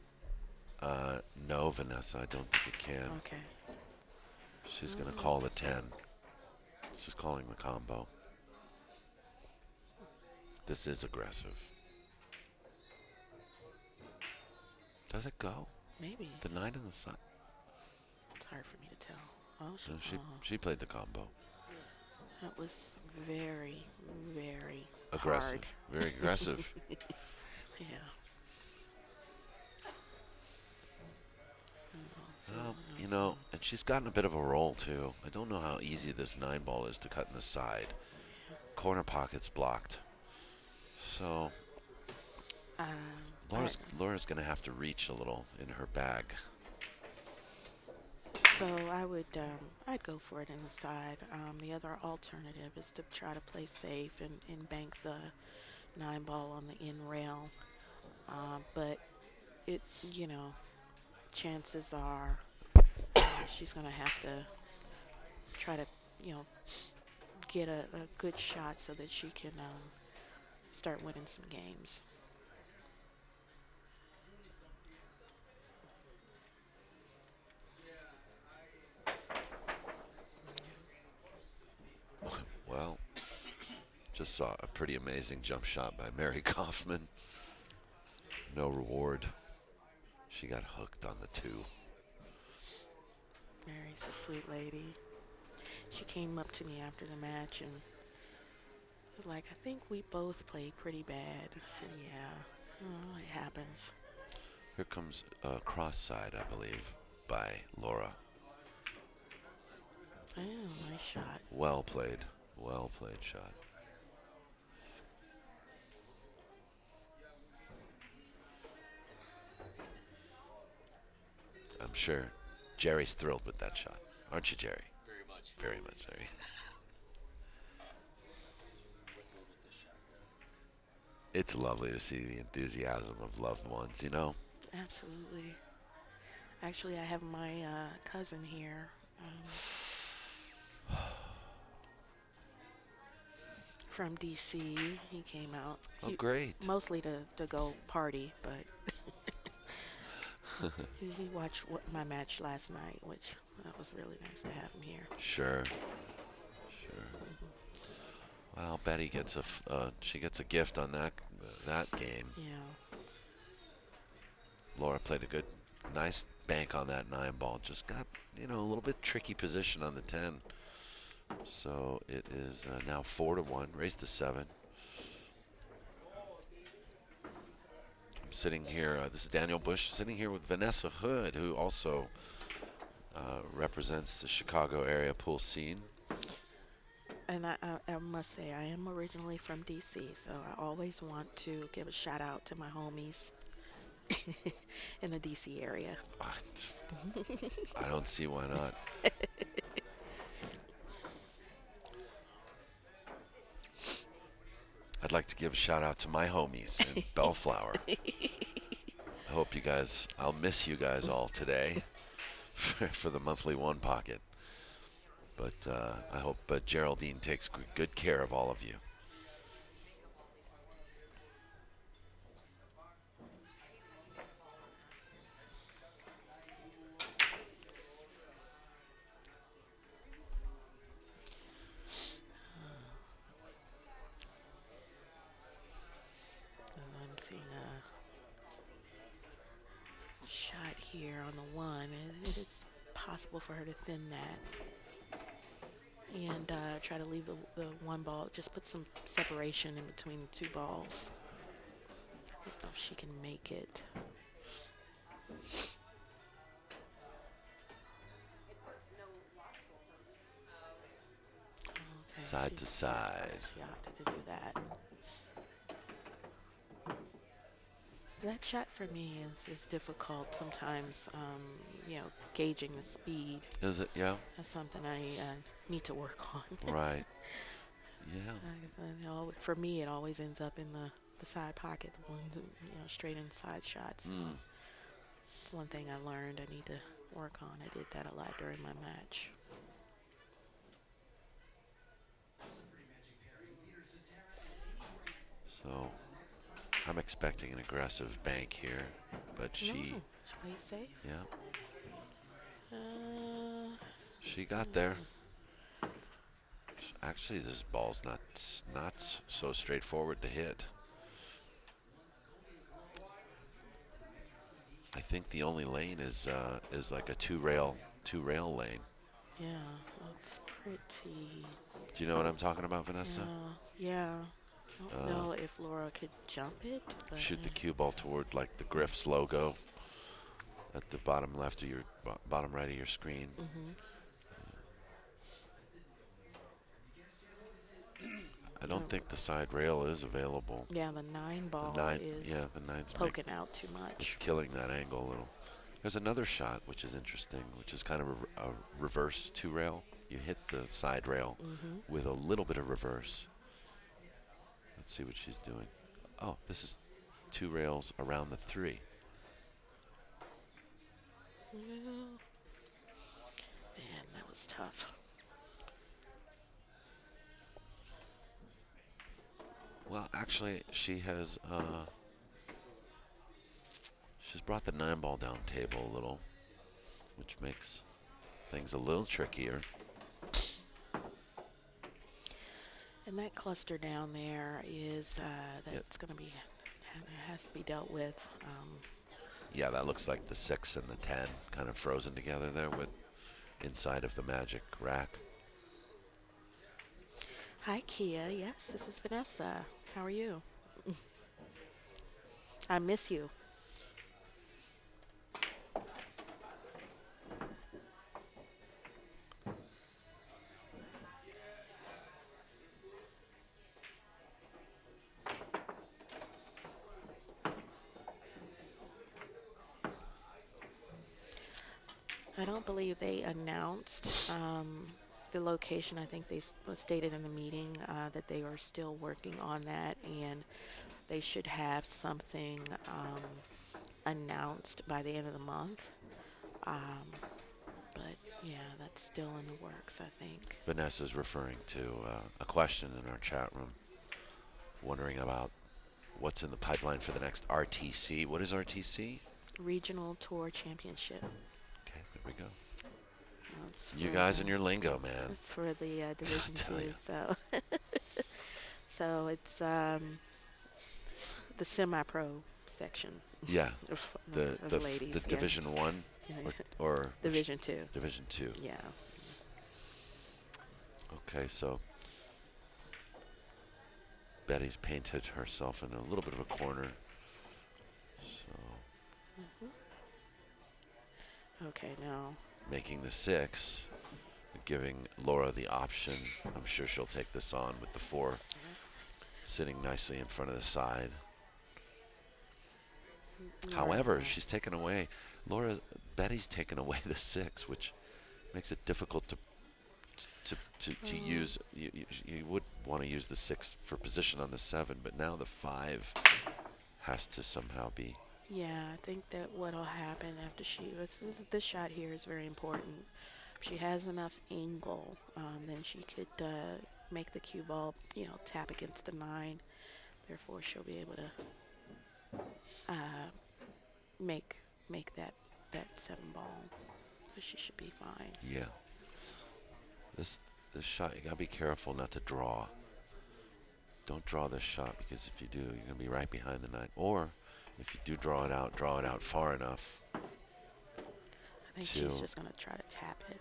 No, Vanessa, I don't think it can. Okay. She's going to Mm, call the 10. She's calling the combo. This is aggressive. Does it go? maybe. The 9 on the side. It's hard for me to tell. Oh, No, she played the combo. that was very, very Aggressive. hard. Very aggressive. Yeah. So, And she's gotten a bit of a roll too. I don't know how easy this 9 ball is to cut in the side. Corner pocket's blocked. So I, Laura's going to have to reach a little in her bag. so I would I'd go for it in the side. The other alternative is to try to play safe and bank the 9 ball on the in rail. But it chances are she's gonna have to try to you know get a good shot so that she can start winning some games. Well, just saw a pretty amazing jump shot by Mary Kaufman. No reward. She got hooked on the 2. Mary's a sweet lady. She came up to me after the match and was like, I think we both played pretty bad. I said, yeah, oh, it happens. Here comes a cross side, I believe, by Laura. Oh, nice shot. Well played. Well played shot. I'm sure Jerry's thrilled with that shot. Aren't you, Jerry? Very much. Very much, Jerry. We're thrilled with this shot. It's lovely to see the enthusiasm of loved ones, you know? Absolutely. Actually, I have my cousin here from DC. He came out. Oh, great. Mostly to go party, but he watched my match last night, which that was really nice to have him here. Sure. Well, Betty gets she gets a gift on that game. Yeah. Laura played a good, nice bank on that 9 ball. Just got, a little bit tricky position on the 10. So it is now 4-1, raised to 7. I'm sitting here. This is Daniel Busch sitting here with Vanessa Hood, who also represents the Chicago area pool scene. And I must say, I am originally from DC, so I always want to give a shout out to my homies in the DC area. I don't see why not. I'd like to give a shout out to my homies in Bellflower. I hope you guys, I'll miss you guys all today for the monthly 1 pocket. But I hope Geraldine takes good care of all of you. I'm seeing a shot here on the 1. It is possible for her to thin that and try to leave the 1 ball. Just put some separation in between the 2 balls. I don't know if she can make it. Okay, Side to side. She opted to do that. That shot for me is difficult sometimes, gauging the speed. Is it? Yeah. That's something I need to work on. Right. Yeah. For me, it always ends up in the side pocket, the one, straight inside shots. So it's one thing I learned I need to work on. I did that a lot during my match. So I'm expecting an aggressive bank here, but she, No, play safe. yeah, Uh, she got there. Actually, this ball's not so straightforward to hit. I think the only lane is like a two rail lane. yeah, that's pretty. Do you know what I'm talking about, Vanessa? Yeah, yeah. I don't Uh, know if Laura could jump it, but Shoot the cue ball toward like the Griff's logo at the bottom left of your bottom right of your screen. hmm I don't think the side rail is available. yeah, the nine The ball nine, is yeah, the nine's poking out too it's much. killing that angle a little. There's another shot which is interesting, which is kind of a reverse two rail. You hit the side rail hmm with a little bit of reverse. Let's see what she's doing. Oh, this is two rails around the three. Yeah. Man, that was tough. Well, actually, she's brought the nine ball down table a little, which makes things a little trickier. And that cluster down there is Yep. that's going to be has to be dealt with. Yeah, that looks like the 6 and the 10 kind of frozen together there with inside of the magic rack. Hi, Kia. Yes, this is Vanessa. How are you? I miss you. I don't believe they announced the location. I think they stated in the meeting that they are still working on that, and they should have something announced by the end of the month. Um, but yeah, that's still in the works, I think. Vanessa's referring to a question in our chat room, wondering about what's in the pipeline for the next RTC. What is RTC? Regional Tour Championship. Okay, there we go. It's You for guys and your lingo, man. it's for the Division tell Two. ya. So, so it's the semi-pro section Yeah, of ladies. the Yeah. Division 1 or Division Two. Division 2. Yeah. Okay, so Betty's painted herself in a little bit of a corner. So Okay, now. making the 6, giving Laura the option. I'm sure she'll take this on with the 4 sitting nicely in front of the side. However, she's taken away Betty's taken away the 6, which makes it difficult to use. You would want to use the 6 for position on the 7, but now the 5 has to somehow be. Yeah, I think that what'll happen after this shot here is very important. If she has enough angle, then she could make the cue ball, tap against the 9. Therefore, she'll be able to make that 7 ball. So she should be fine. Yeah. This shot, you gotta be careful not to draw. Don't draw this shot, because if you do, you're gonna be right behind the 9. Or if you do draw it out far enough. I think she's just gonna try to tap it.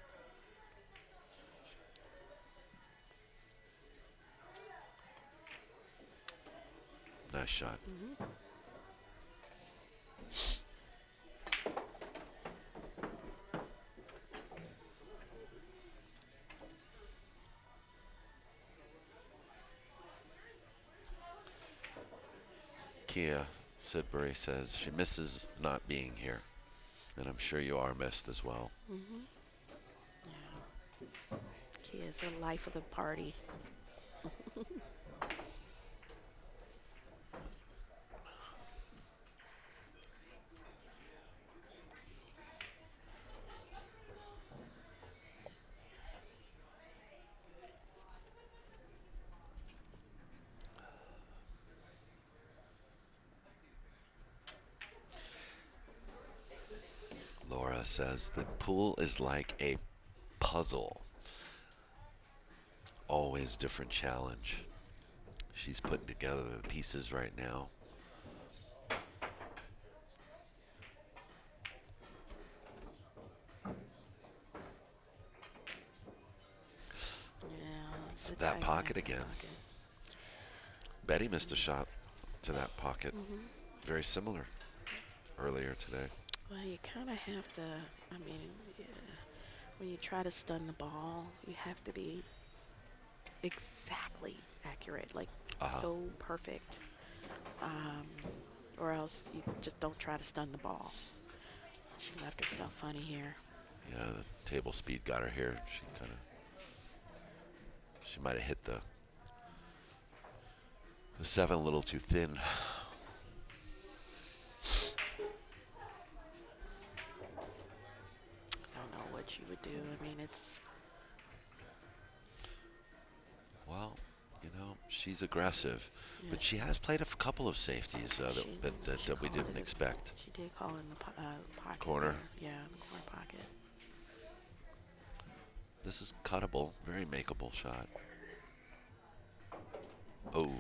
Nice shot. Mm-hmm. Kia Sidbury says she misses not being here, and I'm sure you are missed as well. Mm-hmm. Yeah. Kia's the life of the party. says the pool is like a puzzle. Always different challenge. She's putting together the pieces right now. Yeah, it's a That tight pocket left again. pocket. Betty missed a shot to that pocket. Hmm. Very similar earlier today. Well, you kind of have to. I mean, yeah, when you try to stun the ball, you have to be exactly accurate, like Uh-huh. so perfect, um, or else you just don't try to stun the ball. She left herself funny here. Yeah, the table speed got her here. She might have hit the 7 a little too thin. I don't know what you would do. I mean, it's Well, she's aggressive, yeah. but she has played a couple of safeties She that we called didn't it. expect. She did call in the pocket Corner. there. Yeah, in the corner pocket. This is cuttable, very makeable shot. Oh,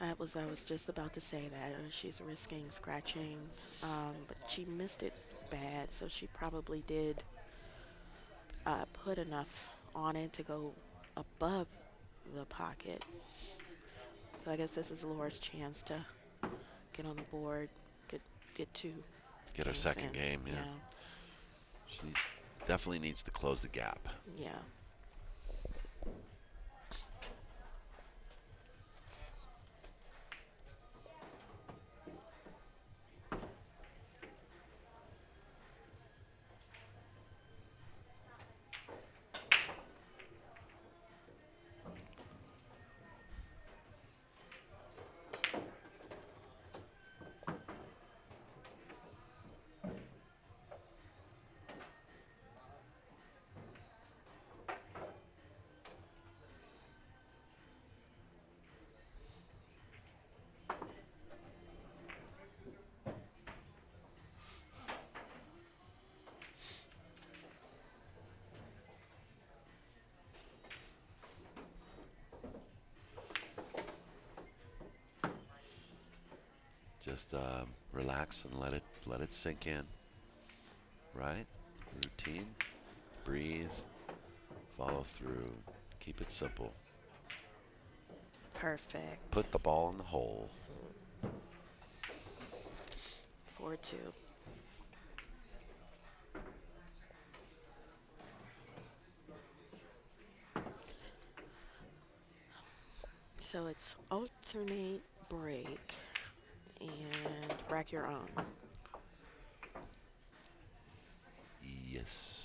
I was just about to say that she's risking scratching, but she missed it bad, so she probably did put enough on it to go above the pocket. So I guess this is Laura's chance to get on the board, get get two get her games second in. game, yeah. Yeah, She definitely needs to close the gap. yeah. Just relax and let it sink in. Right? Routine. Breathe. Follow through. Keep it simple. Perfect. Put the ball in the hole. 4-2. So it's alternate break and rack your own. Yes.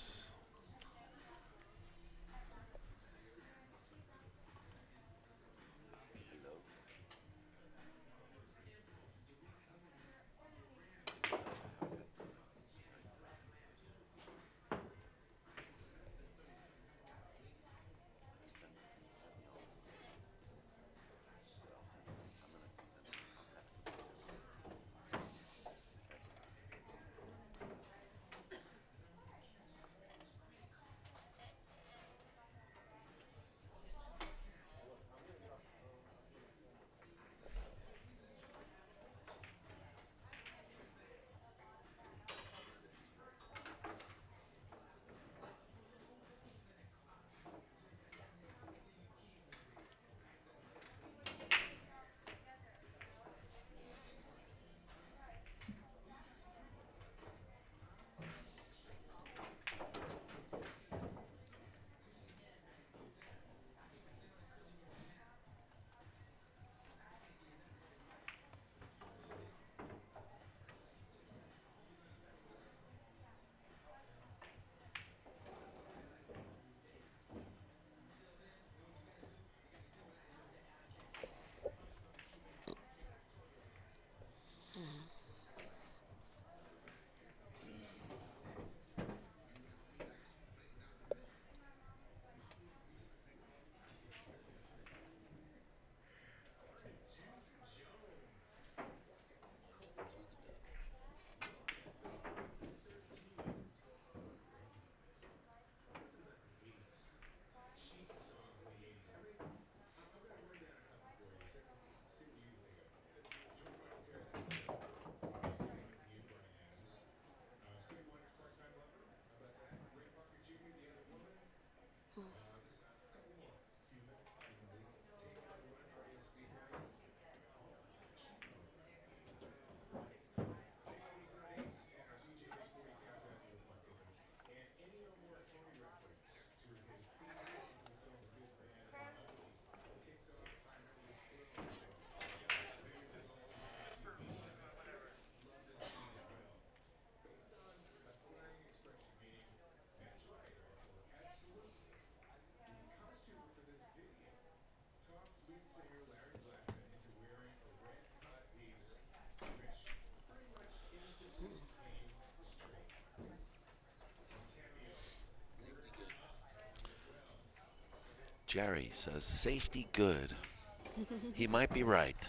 Jerry says safety good. He might be right.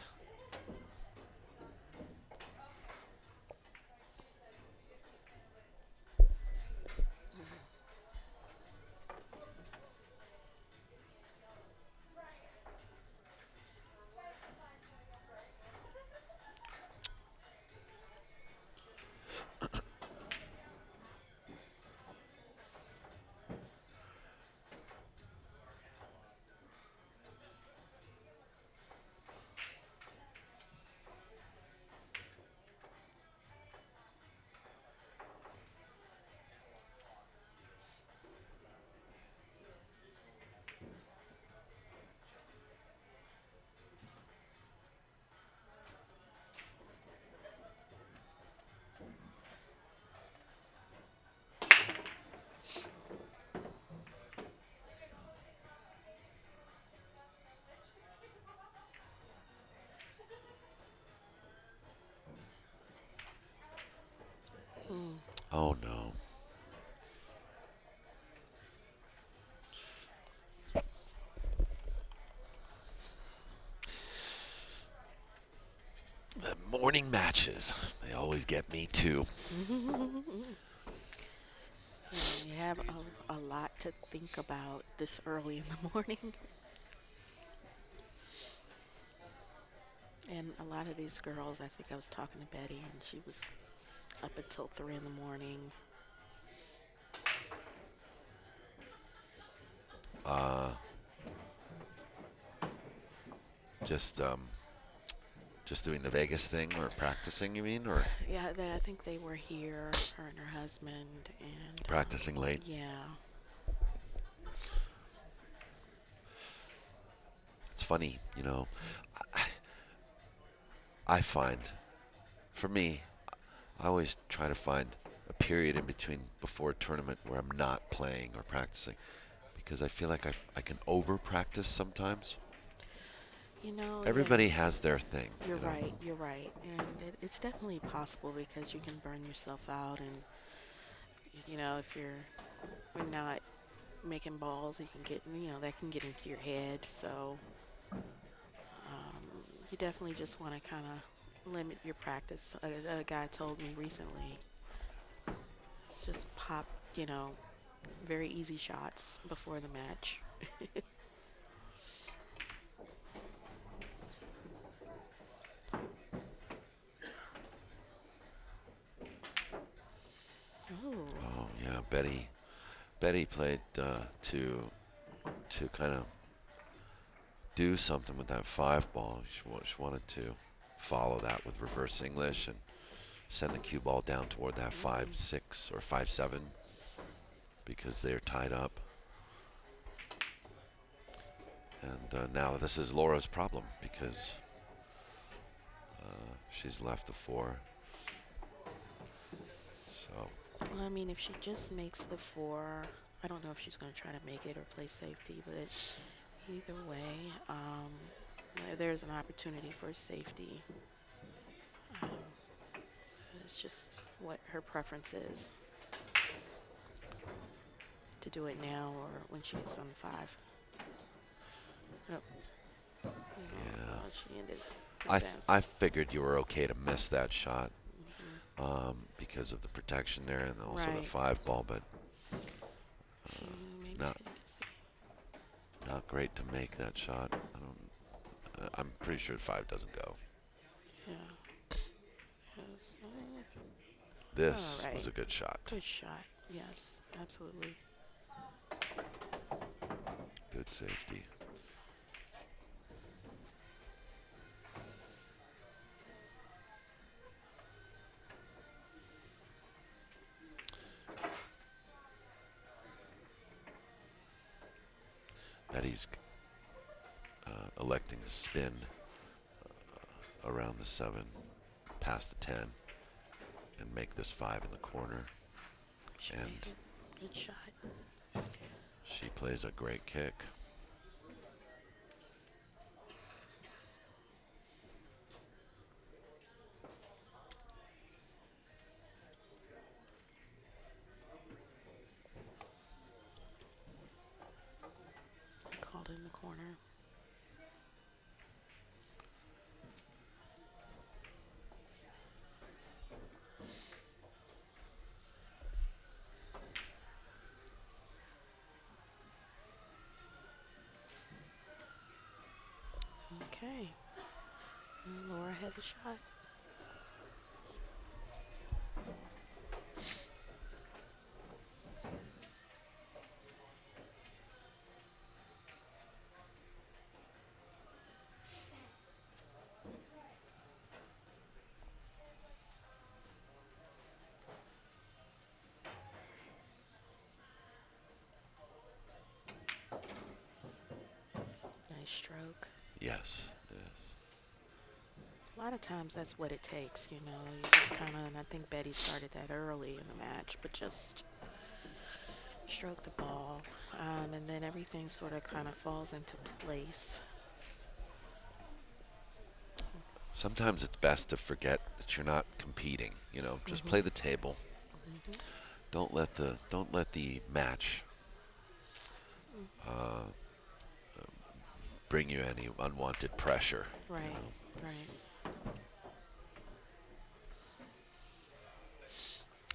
Mm. Oh no. The morning matches, they always get me too. Yeah, you have a lot to think about this early in the morning. And a lot of these girls, I think I was talking to Betty, and she was up until 3 in the morning. Uh, just just doing the Vegas thing or practicing, you mean, or Yeah, I think they were here, her and her husband, and practicing late? yeah. It's funny, you know. I, I find, for me, I always try to find a period in between before a tournament where I'm not playing or practicing, because I feel like I can over practice sometimes. Yeah, Everybody has their thing, you're you know. right, you're right. And it's definitely possible because you can burn yourself out. And, if you're not making balls, you can get, that can get into your head. So you definitely just want to kind of limit your practice. A guy told me recently, it's just pop, you know, very easy shots before the match. Oh. Oh yeah, Betty played to kind of do something with that 5 ball. She wanted to follow that with reverse English and send the cue ball down toward that 5-6 or 5-7 because they're tied up. And now this is Laura's problem because she's left the 4. So Well, I mean, if she just makes the 4, I don't know if she's going to try to make it or play safety, but either way, there's an opportunity for safety. Um, it's just what her preference is to do it now or when she gets on 5. Nope. yeah, She ended I figured you were okay to miss that shot hmm because of the protection there and also the Right. 5 ball, but She maybe not she didn't see. not great to make that shot. I'm pretty sure 5 doesn't go. Yeah. Yes. This All right. was a good shot. Good shot. Yes, absolutely. Good safety. Betty's electing to spin around the 7, past the 10, and make this 5 in the corner. She And made it. Good shot. she plays a great kick. Called in corner. Okay. And Laura has a shot. Nice stroke. Yes. Yes. A lot of times that's what it takes, you know. You just kind of, and I think Betty started that early in the match, but just stroke the ball, and then everything sort of kind of falls into place. Sometimes it's best to forget that you're not competing. You know, just Mhm. play the table. Mhm. Don't let the match uh, bring you any unwanted pressure. You Right. know. Right.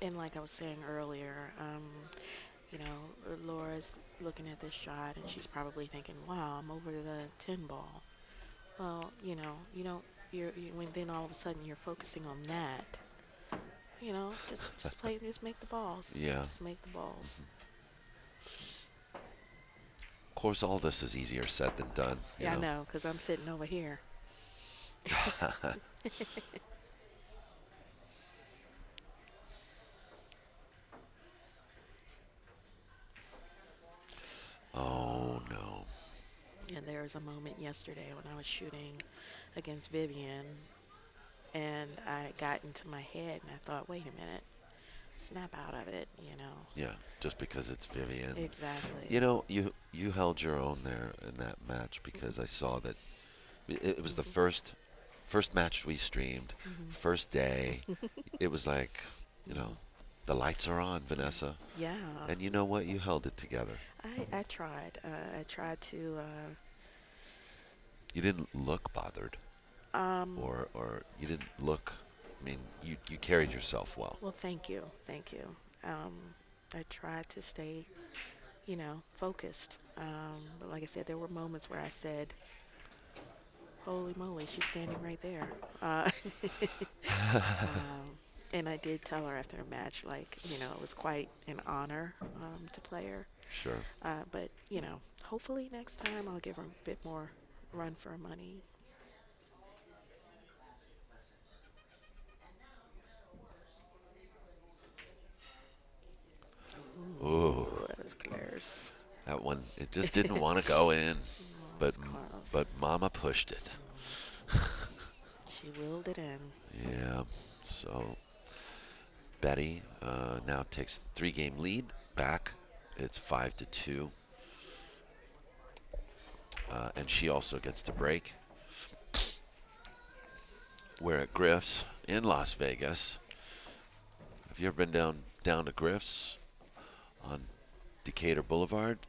And like I was saying earlier, you know, Laura's looking at this shot and she's probably thinking, "Wow, I'm over the 10 ball." Well, you know, you don't. When then all of a sudden you're focusing on that. You know, just play, just make the balls. Yeah. Just make the balls. Of course, all this is easier said than done. You Yeah, I know. know, cause I'm sitting over here. Oh no. And there was a moment yesterday when I was shooting against Vivian, and I got into my head, and I thought, wait a minute, snap out of it, you know. Yeah. Just because it's Vivian. Exactly. You know, you held your own there in that match because I saw that it was the Mhm. first match we streamed, Mhm. first day. It was like, you know, Mhm. the lights are on, Vanessa. Yeah, And you know what? You held it together. I tried. I tried to. You didn't look bothered, Um. or you didn't look. I mean, you carried yourself well. Well, thank you, thank you. I tried to stay, you know, focused. But like I said, there were moments where I said, "Holy moly, she's standing right there." Um, and I did tell her after the match, like, you know, it was quite an honor to play her. Sure. But, you know, hopefully next time I'll give her a bit more run for her money. Ooh, Ooh, that was close. that one. It just didn't want to go in, Oh, it but was close. but Mama pushed it. Mm, she willed it in. Yeah. So Betty now takes the 3-game lead back. It's 5-2, and she also gets to break. We're at Griff's in Las Vegas. Have you ever been down to Griff's on Decatur Boulevard?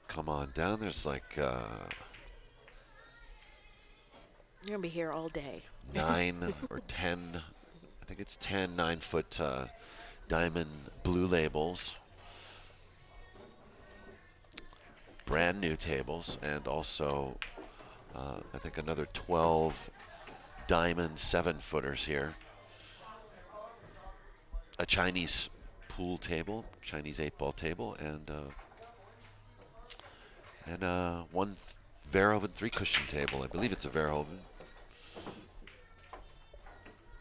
Come on down. There's like You're going to be here all day. 9 or 10. I think it's 10 9-foot diamond blue labels, brand new tables, and also I think another 12 diamond 7-footers here. A Chinese pool table, Chinese 8-ball table, and one Verhoeven 3-cushion table. I believe it's a Verhoeven.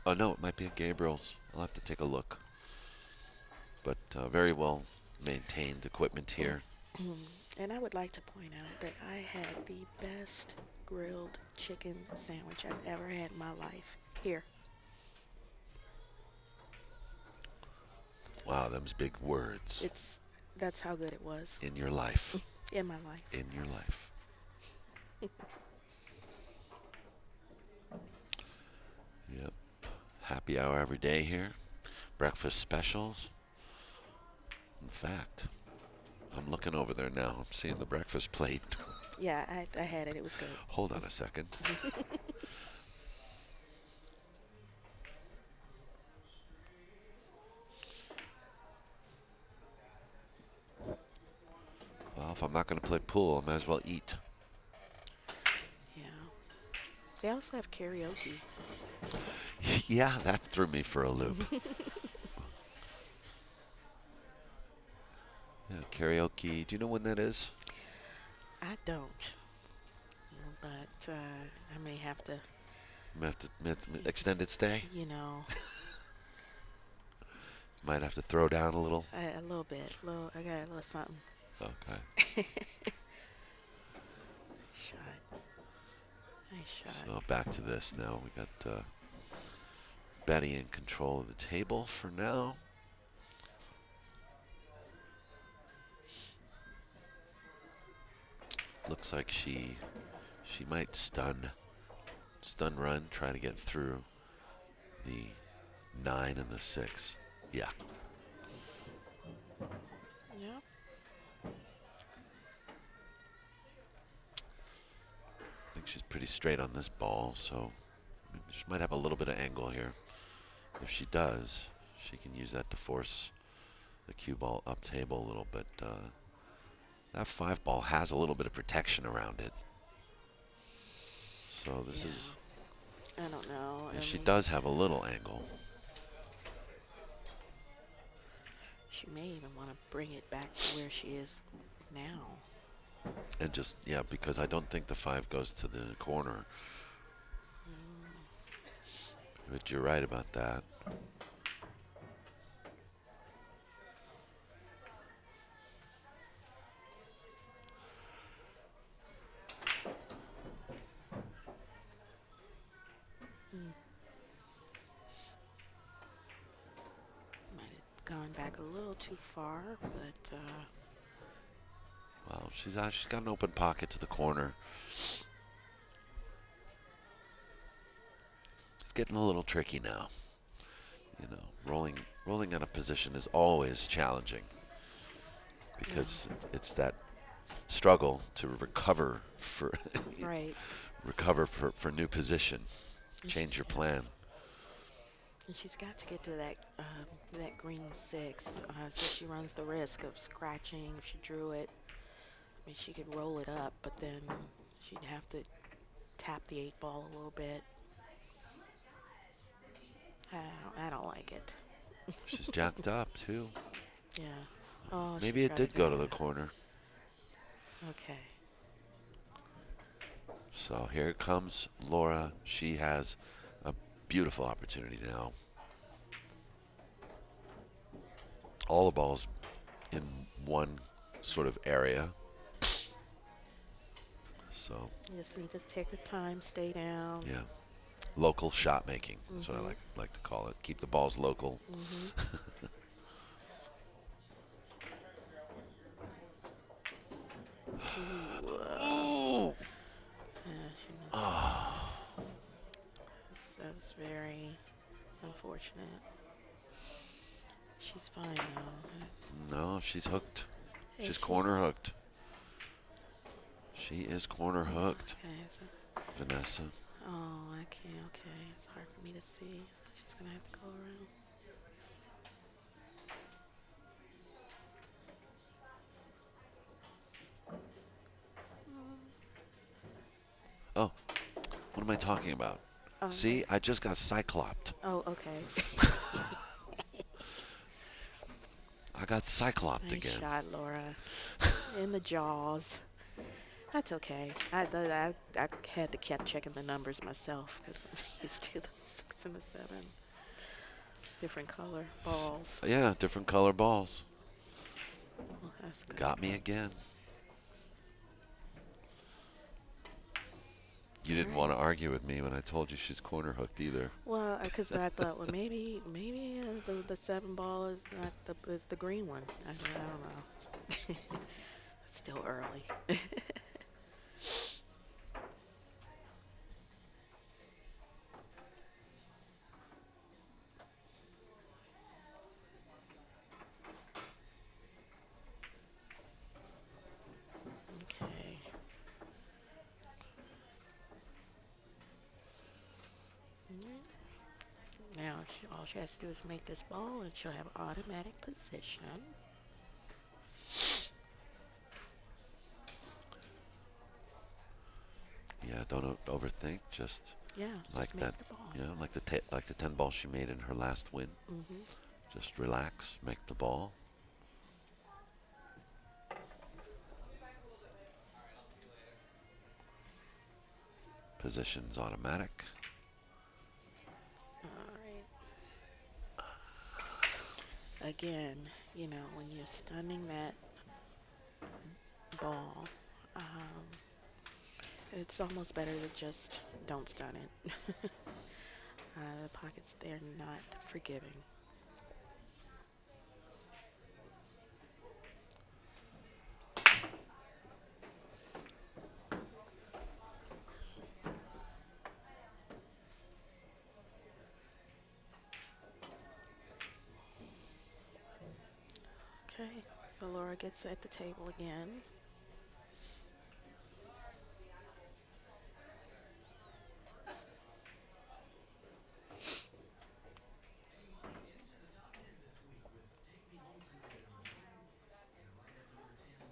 Oh no, it might be a Gabriel's. I'll have to take a look. But very well maintained equipment here. And I would like to point out that I had the best grilled chicken sandwich I've ever had in my life here. Wow, them's big words. It's That's how good it was In your life. in my life. In your life. Yep. Happy hour every day here. Breakfast specials. In fact, I'm looking over there now. I'm seeing the breakfast plate. Yeah, I had it. It was good. Hold on a second. Well, if I'm not going to play pool, I might as well eat. Yeah. They also have karaoke. Yeah, that threw me for a loop. Yeah, karaoke. Do you know when that is? I don't, but I may have to, May have to extend its stay. you know, Might have to throw down a little. a little bit. I got a little something. Okay. Shot. Nice shot. So back to this now. We got Betty in control of the table for now. Looks like she might stun run, try to get through the 9 and the 6. Yeah. Yep. I think she's pretty straight on this ball, so she might have a little bit of angle here. If she does, she can use that to force the cue ball up table a little bit. That 5 ball has a little bit of protection around it. So this Yeah. is... I don't know. Yeah, I she mean, does have a little angle. she may even want to bring it back to where she is now. And just, yeah, because I don't think the 5 goes to the corner. But you're right about that. Might have gone back a little too far, but Well, she's got an open pocket to the corner. It's getting a little tricky now. You know, rolling out of position is always challenging because it's that struggle to recover for right. for new position, change your plan. And she's got to get to that green 6, so she runs the risk of scratching if she drew it. I mean, she could roll it up, but then she'd have to tap the 8 ball a little bit. I don't like it. She's jacked up too. Yeah. Oh, Maybe she it tried did go to that. the corner. Okay. So here comes Laura. She has a beautiful opportunity now. All the balls in one sort of area. So You just need to take your time, stay down. yeah, local shot making. That's what I like to call it. Keep the balls local. Ooh. Yeah, she missed. That was very unfortunate. She's fine though. No, she's hooked. Is She's she? corner hooked. She is corner hooked, Okay, Vanessa. oh, I can't. Okay, it's hard for me to see. She's gonna have to go around. Oh, what am I talking about? Oh, See, I just got cycloped. Oh, okay. I got cycloped Nice again. shot, Laura. In the jaws. That's okay. I had to keep checking the numbers myself because I'm used to the 6 and the 7. Different color balls. Yeah, different color balls. Oh, that's good. Got me again. You didn't Alright. want to argue with me when I told you she's corner hooked either. Well, because I thought, well, maybe the 7 ball is not the green one. I don't know. It's still early. all she has to do is make this ball, and she'll have automatic position. Yeah, don't overthink. Just Yeah, like just make that, the ball. like the 10 ball she made in her last win. Mhm. Just relax, make the ball. Position's automatic. All right. Again, when you're stunning that ball, it's almost better to just don't stun it. The pockets, they're not forgiving. Okay, so Laura gets at the table again.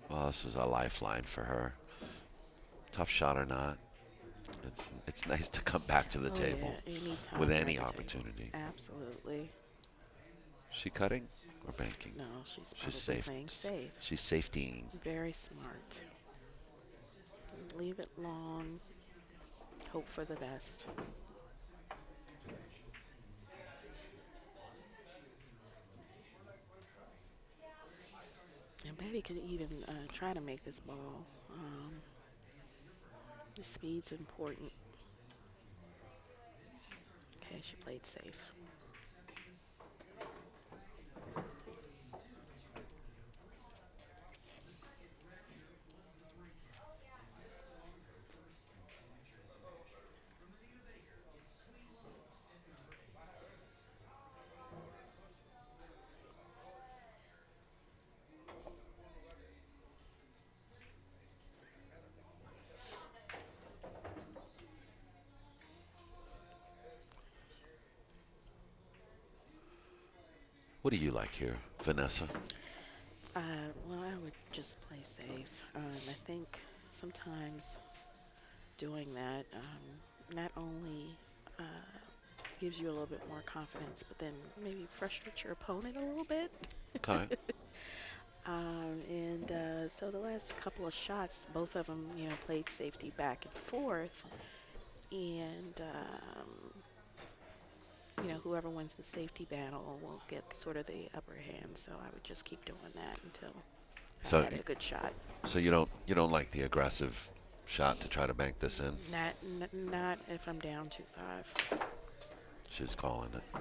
Well, this is a lifeline for her. Tough shot or not, it's nice to come back to the Oh table yeah, anytime with you're at any the table. opportunity. Absolutely. She cutting or banking? No, she's She's probably safe. playing safe. She's safetying. Very smart. Leave it long. Hope for the best. And Betty could even try to make this ball. The speed's important. Okay, she played safe. What do you like here, Vanessa? Well, I would just play safe. I think sometimes doing that not only uh, gives you a little bit more confidence, but then maybe frustrates your opponent a little bit. Okay. And so the last couple of shots, both of them, played safety back and forth. And, whoever wins the safety battle will get sort of the upper hand. So I would just keep doing that until I So, had a good shot. so you don't like the aggressive shot to try to bank this in? Not if I'm down 2-5. She's calling it.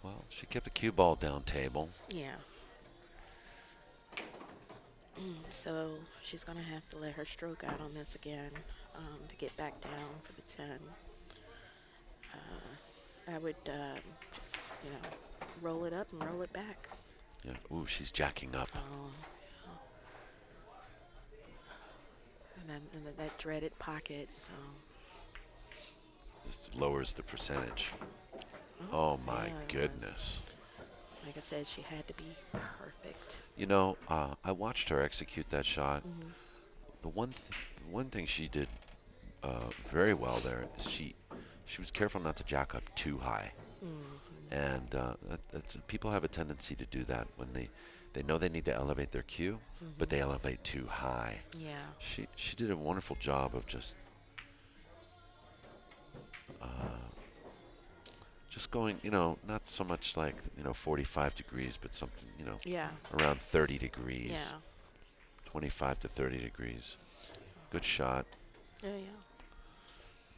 Well, she kept the cue ball down table. Yeah. So she's going to have to let her stroke out on this again to get back down for the 10. I would just, roll it up and roll it back. Yeah. Ooh, she's jacking up. Oh. And then that dreaded pocket. So. This lowers the percentage. Oh my yeah, it goodness. was. Like I said, she had to be perfect. I watched her execute that shot. Mhm. The one thing she did very well there is she was careful not to jack up too high. Mhm. And people have a tendency to do that when they know they need to elevate their cue, but they elevate too high. Yeah. She did a wonderful job of just going, not so much like 45 degrees, but something Yeah. around 30 degrees, Yeah. 25 to 30 degrees. Good shot. Yeah. Yeah.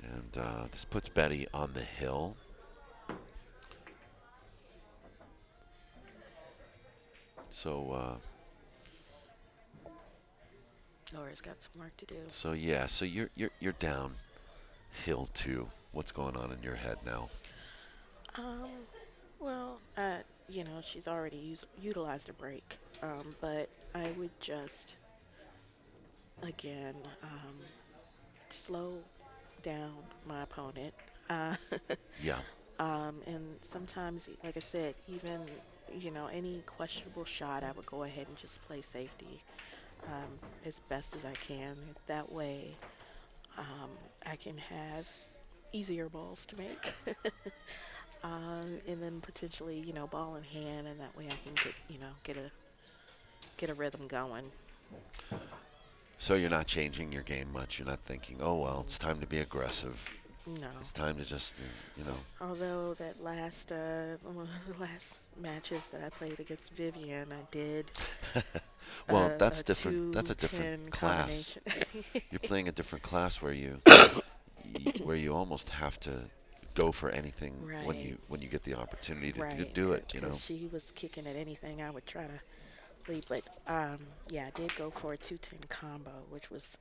And this puts Betty on the hill. So Laura's got some work to do. yeah, so you're down hill two. What's going on in your head now? Um, well, she's already utilized a break. But I would just, again, slow down my opponent. Uh, Yeah, and sometimes, like I said, even, any questionable shot, I would go ahead and just play safety as best as I can. That way, um, I can have easier balls to make. And then potentially, ball in hand, and that way I can get a rhythm going. so you're not changing your game much. You're not thinking, oh well, Mm, it's time to be aggressive. no. It's time to just, you know. Although that last one of the last matches that I played against Vivian, I did Well, that's a different. That's a different 2-10 class. combination. You're playing a different class where where you almost have to go for anything Right, when you get the opportunity to right. do it. You Because know. she was kicking at anything I would try to lead. But yeah, I did go for a 2-10 combo, which was,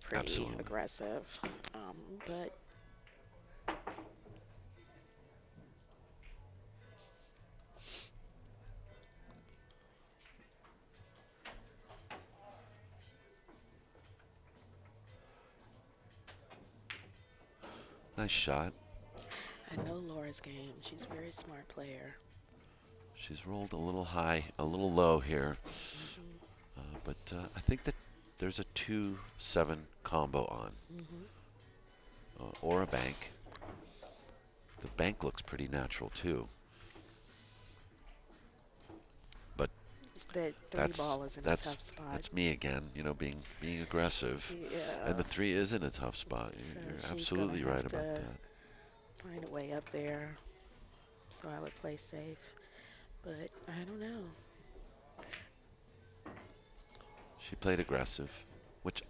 pretty Absolutely. aggressive. But Nice shot. I know Laura's game. She's a very smart player. She's rolled a little high, a little low here, Hmm. but I think that there's a 2-7 combo on, Hmm. or a bank. The bank looks pretty natural too, but That three that's ball is in a that's tough spot. that's me again. You know, being aggressive, and Yeah. the three is in a tough spot. So You're she's gonna absolutely have right about to that. find a way up there. So I would play safe. But I don't know. She played aggressive, which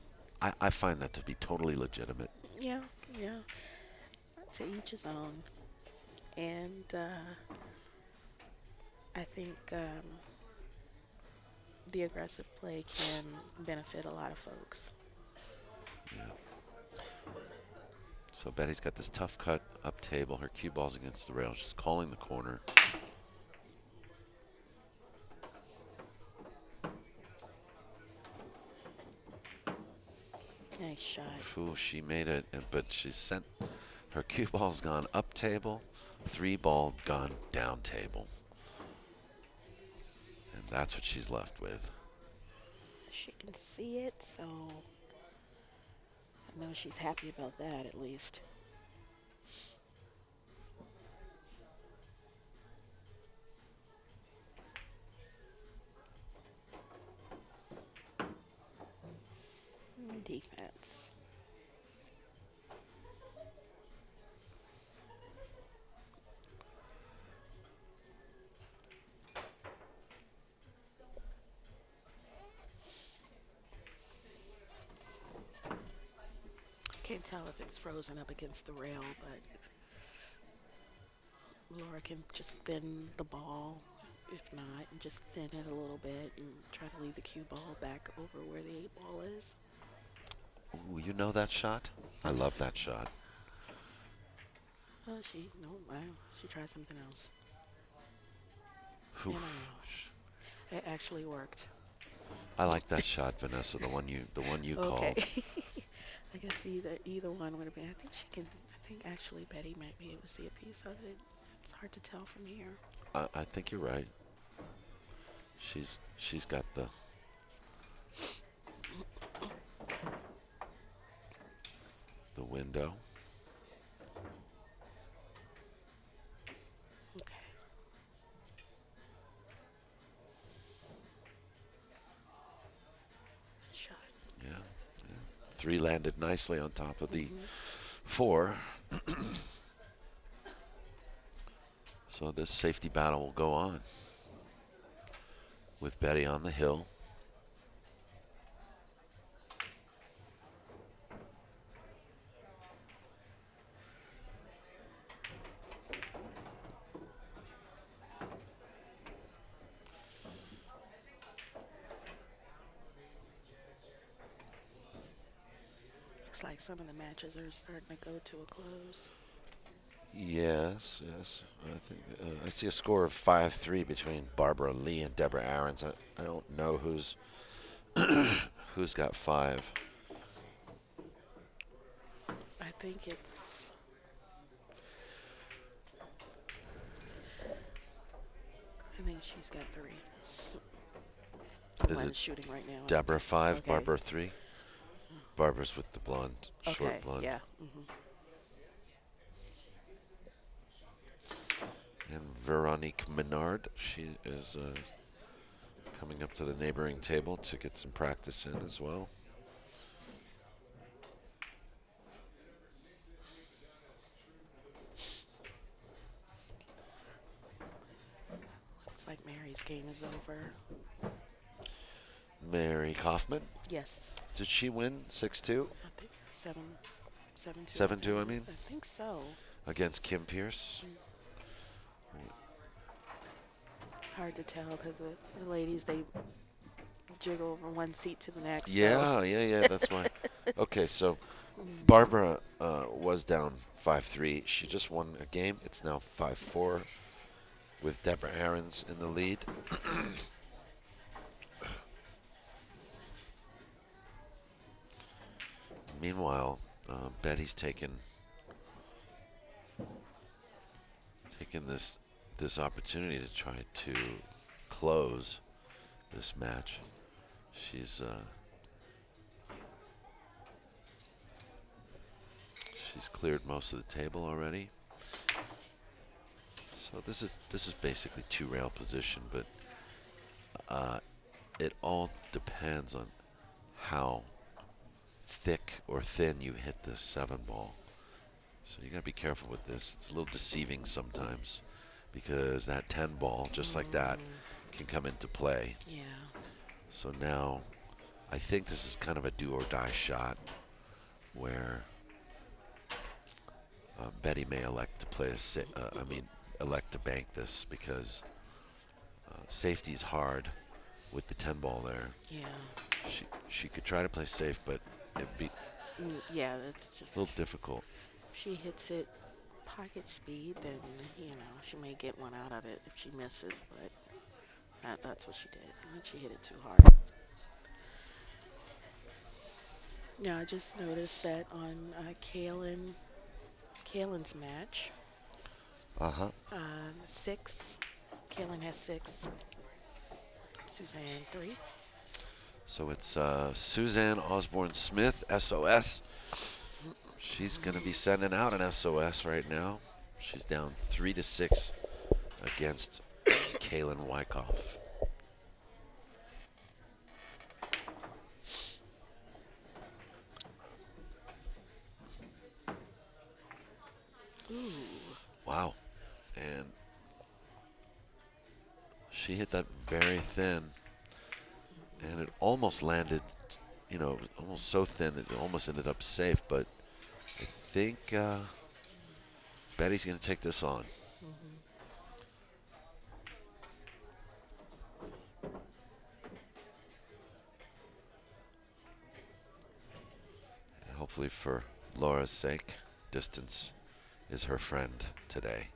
I find that to be totally legitimate. Yeah, yeah. To each his own. And I think the aggressive play can benefit a lot of folks. Yeah. So Betty's got this tough cut up table. Her cue ball's against the rail. She's calling the corner. Nice shot. Ooh, she made it, but she sent her cue ball's gone up table, three ball gone down table, and that's what she's left with. She can see it, so I know she's happy about that at least. Defense. Can't tell if it's frozen up against the rail, but Laura can just thin the ball, if not, and just thin it a little bit and try to leave the cue ball back over where the eight ball is. Ooh, you know that shot? I love that shot. Oh, no, wow, she tried something else. Oof. And it actually worked. I like that shot, Vanessa. The one you Okay. called. I guess either one would have been. I think actually Betty might be able to see a piece of it. It's hard to tell from here. I think you're right. She's got the window. Okay. Shot. Yeah, yeah. Three landed nicely on top of the Hmm. four. So this safety battle will go on with Betty on the hill. Looks like some of the matches are starting to go to a close. Yes, yes. I think I see a score of 5-3 between Barbara Lee and Deborah Aarons. I don't know who's got five. I think it's. I think she's got three. I'm Is not it shooting right now. Deborah 5, Okay. Barbara 3? Barbara's with the blonde, short Okay. blonde. Yeah. And Veronique Menard, she is coming up to the neighboring table to get some practice in as well. Looks like Mary's game is over. Mary Kaufman, Yes. did she win 6-2? I think 7-2. 7-2, I mean, I think so. against Kim Pierce. It's hard to tell because the ladies, they jiggle from one seat to the next. Yeah, yeah, that's why. Okay, so Barbara was down 5-3. She just won a game. It's now 5-4 with Deborah Aarons in the lead. Meanwhile, Betty's taken this opportunity to try to close this match. She's cleared most of the table already. So this is basically two rail position, but it all depends on how thick or thin you hit this 7 ball. So you gotta be careful with this. It's a little deceiving sometimes because that 10 ball, just like that, can come into play. Yeah. So now I think this is kind of a do or die shot where Betty may elect to play elect to bank this because safety's hard with the 10 ball there. Yeah. She could try to play safe, but it'd be Yeah, that's just. a little difficult. If she hits it pocket speed, then, she may get one out of it if she misses, but that's what she did. I think she hit it too hard. Yeah, I just noticed that on Kaylin's match, 6. Kaylin has 6. Suzanne 3. So it's Suzanne Osborne Smith, SOS. She's going to be sending out an SOS right now. She's down 3-6 against Kaylin Wyckoff. Ooh. Wow. And she hit that very thin. And it almost landed, almost so thin that it almost ended up safe. But I think Betty's going to take this on. And hopefully for Laura's sake, distance is her friend today.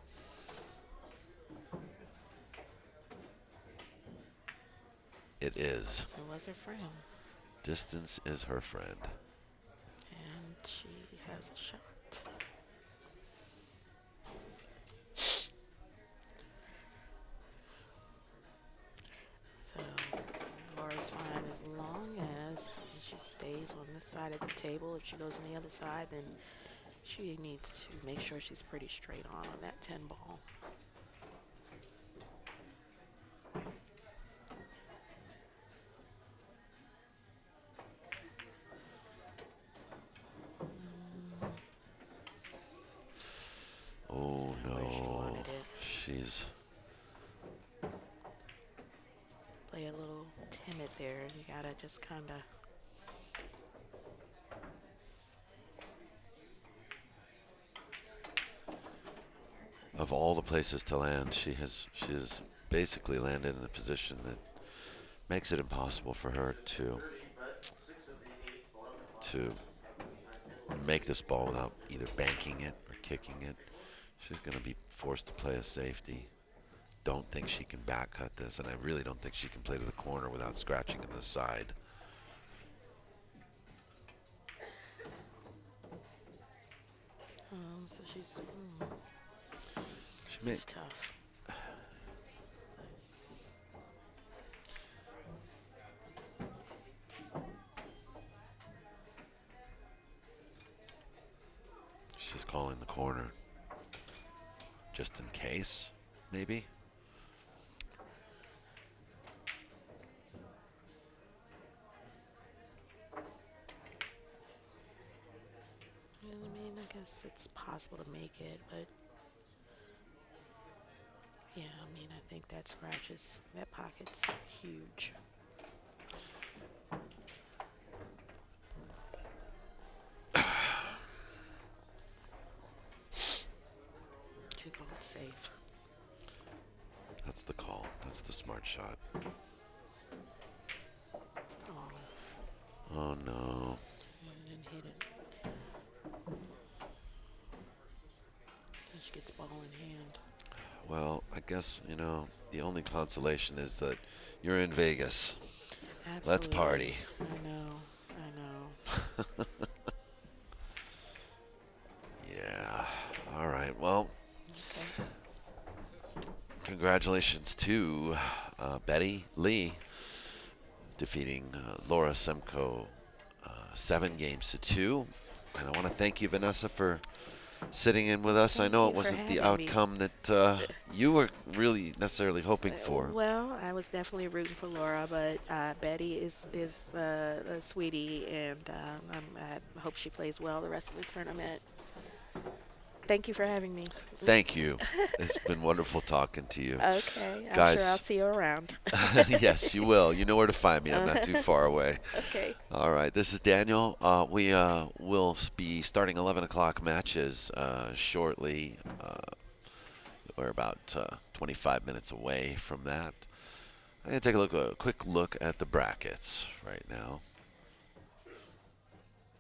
It is. It was her friend. Distance is her friend. And she has a shot. So Laura's fine as long as she stays on this side of the table. If she goes on the other side, then she needs to make sure she's pretty straight on that 10 ball. Oh Where she no. wanted it. She's Play a little timid there. You gotta just kind of. of all the places to land, she has basically landed in a position that makes it impossible for her to make this ball without either banking it or kicking it. She's going to be forced to play a safety. Don't think she can back cut this, and I really don't think she can play to the corner without scratching in the side. So she's She this may, is tough. she's calling the corner. Just in case, maybe. I mean, I guess it's possible to make it, but yeah, I mean, I think that scratches. That pocket's huge. She going safe. That's the call. That's the smart shot. Oh, Oh no. and didn't hit it. And she gets ball in hand. Well, I guess, the only consolation is that you're in Vegas. Let's Absolutely. party. I know. Yeah. All right. Well, Okay. congratulations to Betty Lee defeating Laura SEMKO 7-2. And I want to thank you, Vanessa, for sitting in with us. I Thank know you it for wasn't the having me. outcome that you were really necessarily hoping for. Well, I was definitely rooting for Laura, but Betty is a sweetie, and I hope she plays well the rest of the tournament. Thank you for having me. Thank you. It's been wonderful talking to you. Okay, I'm Guys, sure I'll see you around. yes, you will. You know where to find me. I'm not too far away. Okay. All right, this is Daniel. We will be starting 11 o'clock matches shortly. We're about 25 minutes away from that. I'm going to take a quick look at the brackets right now.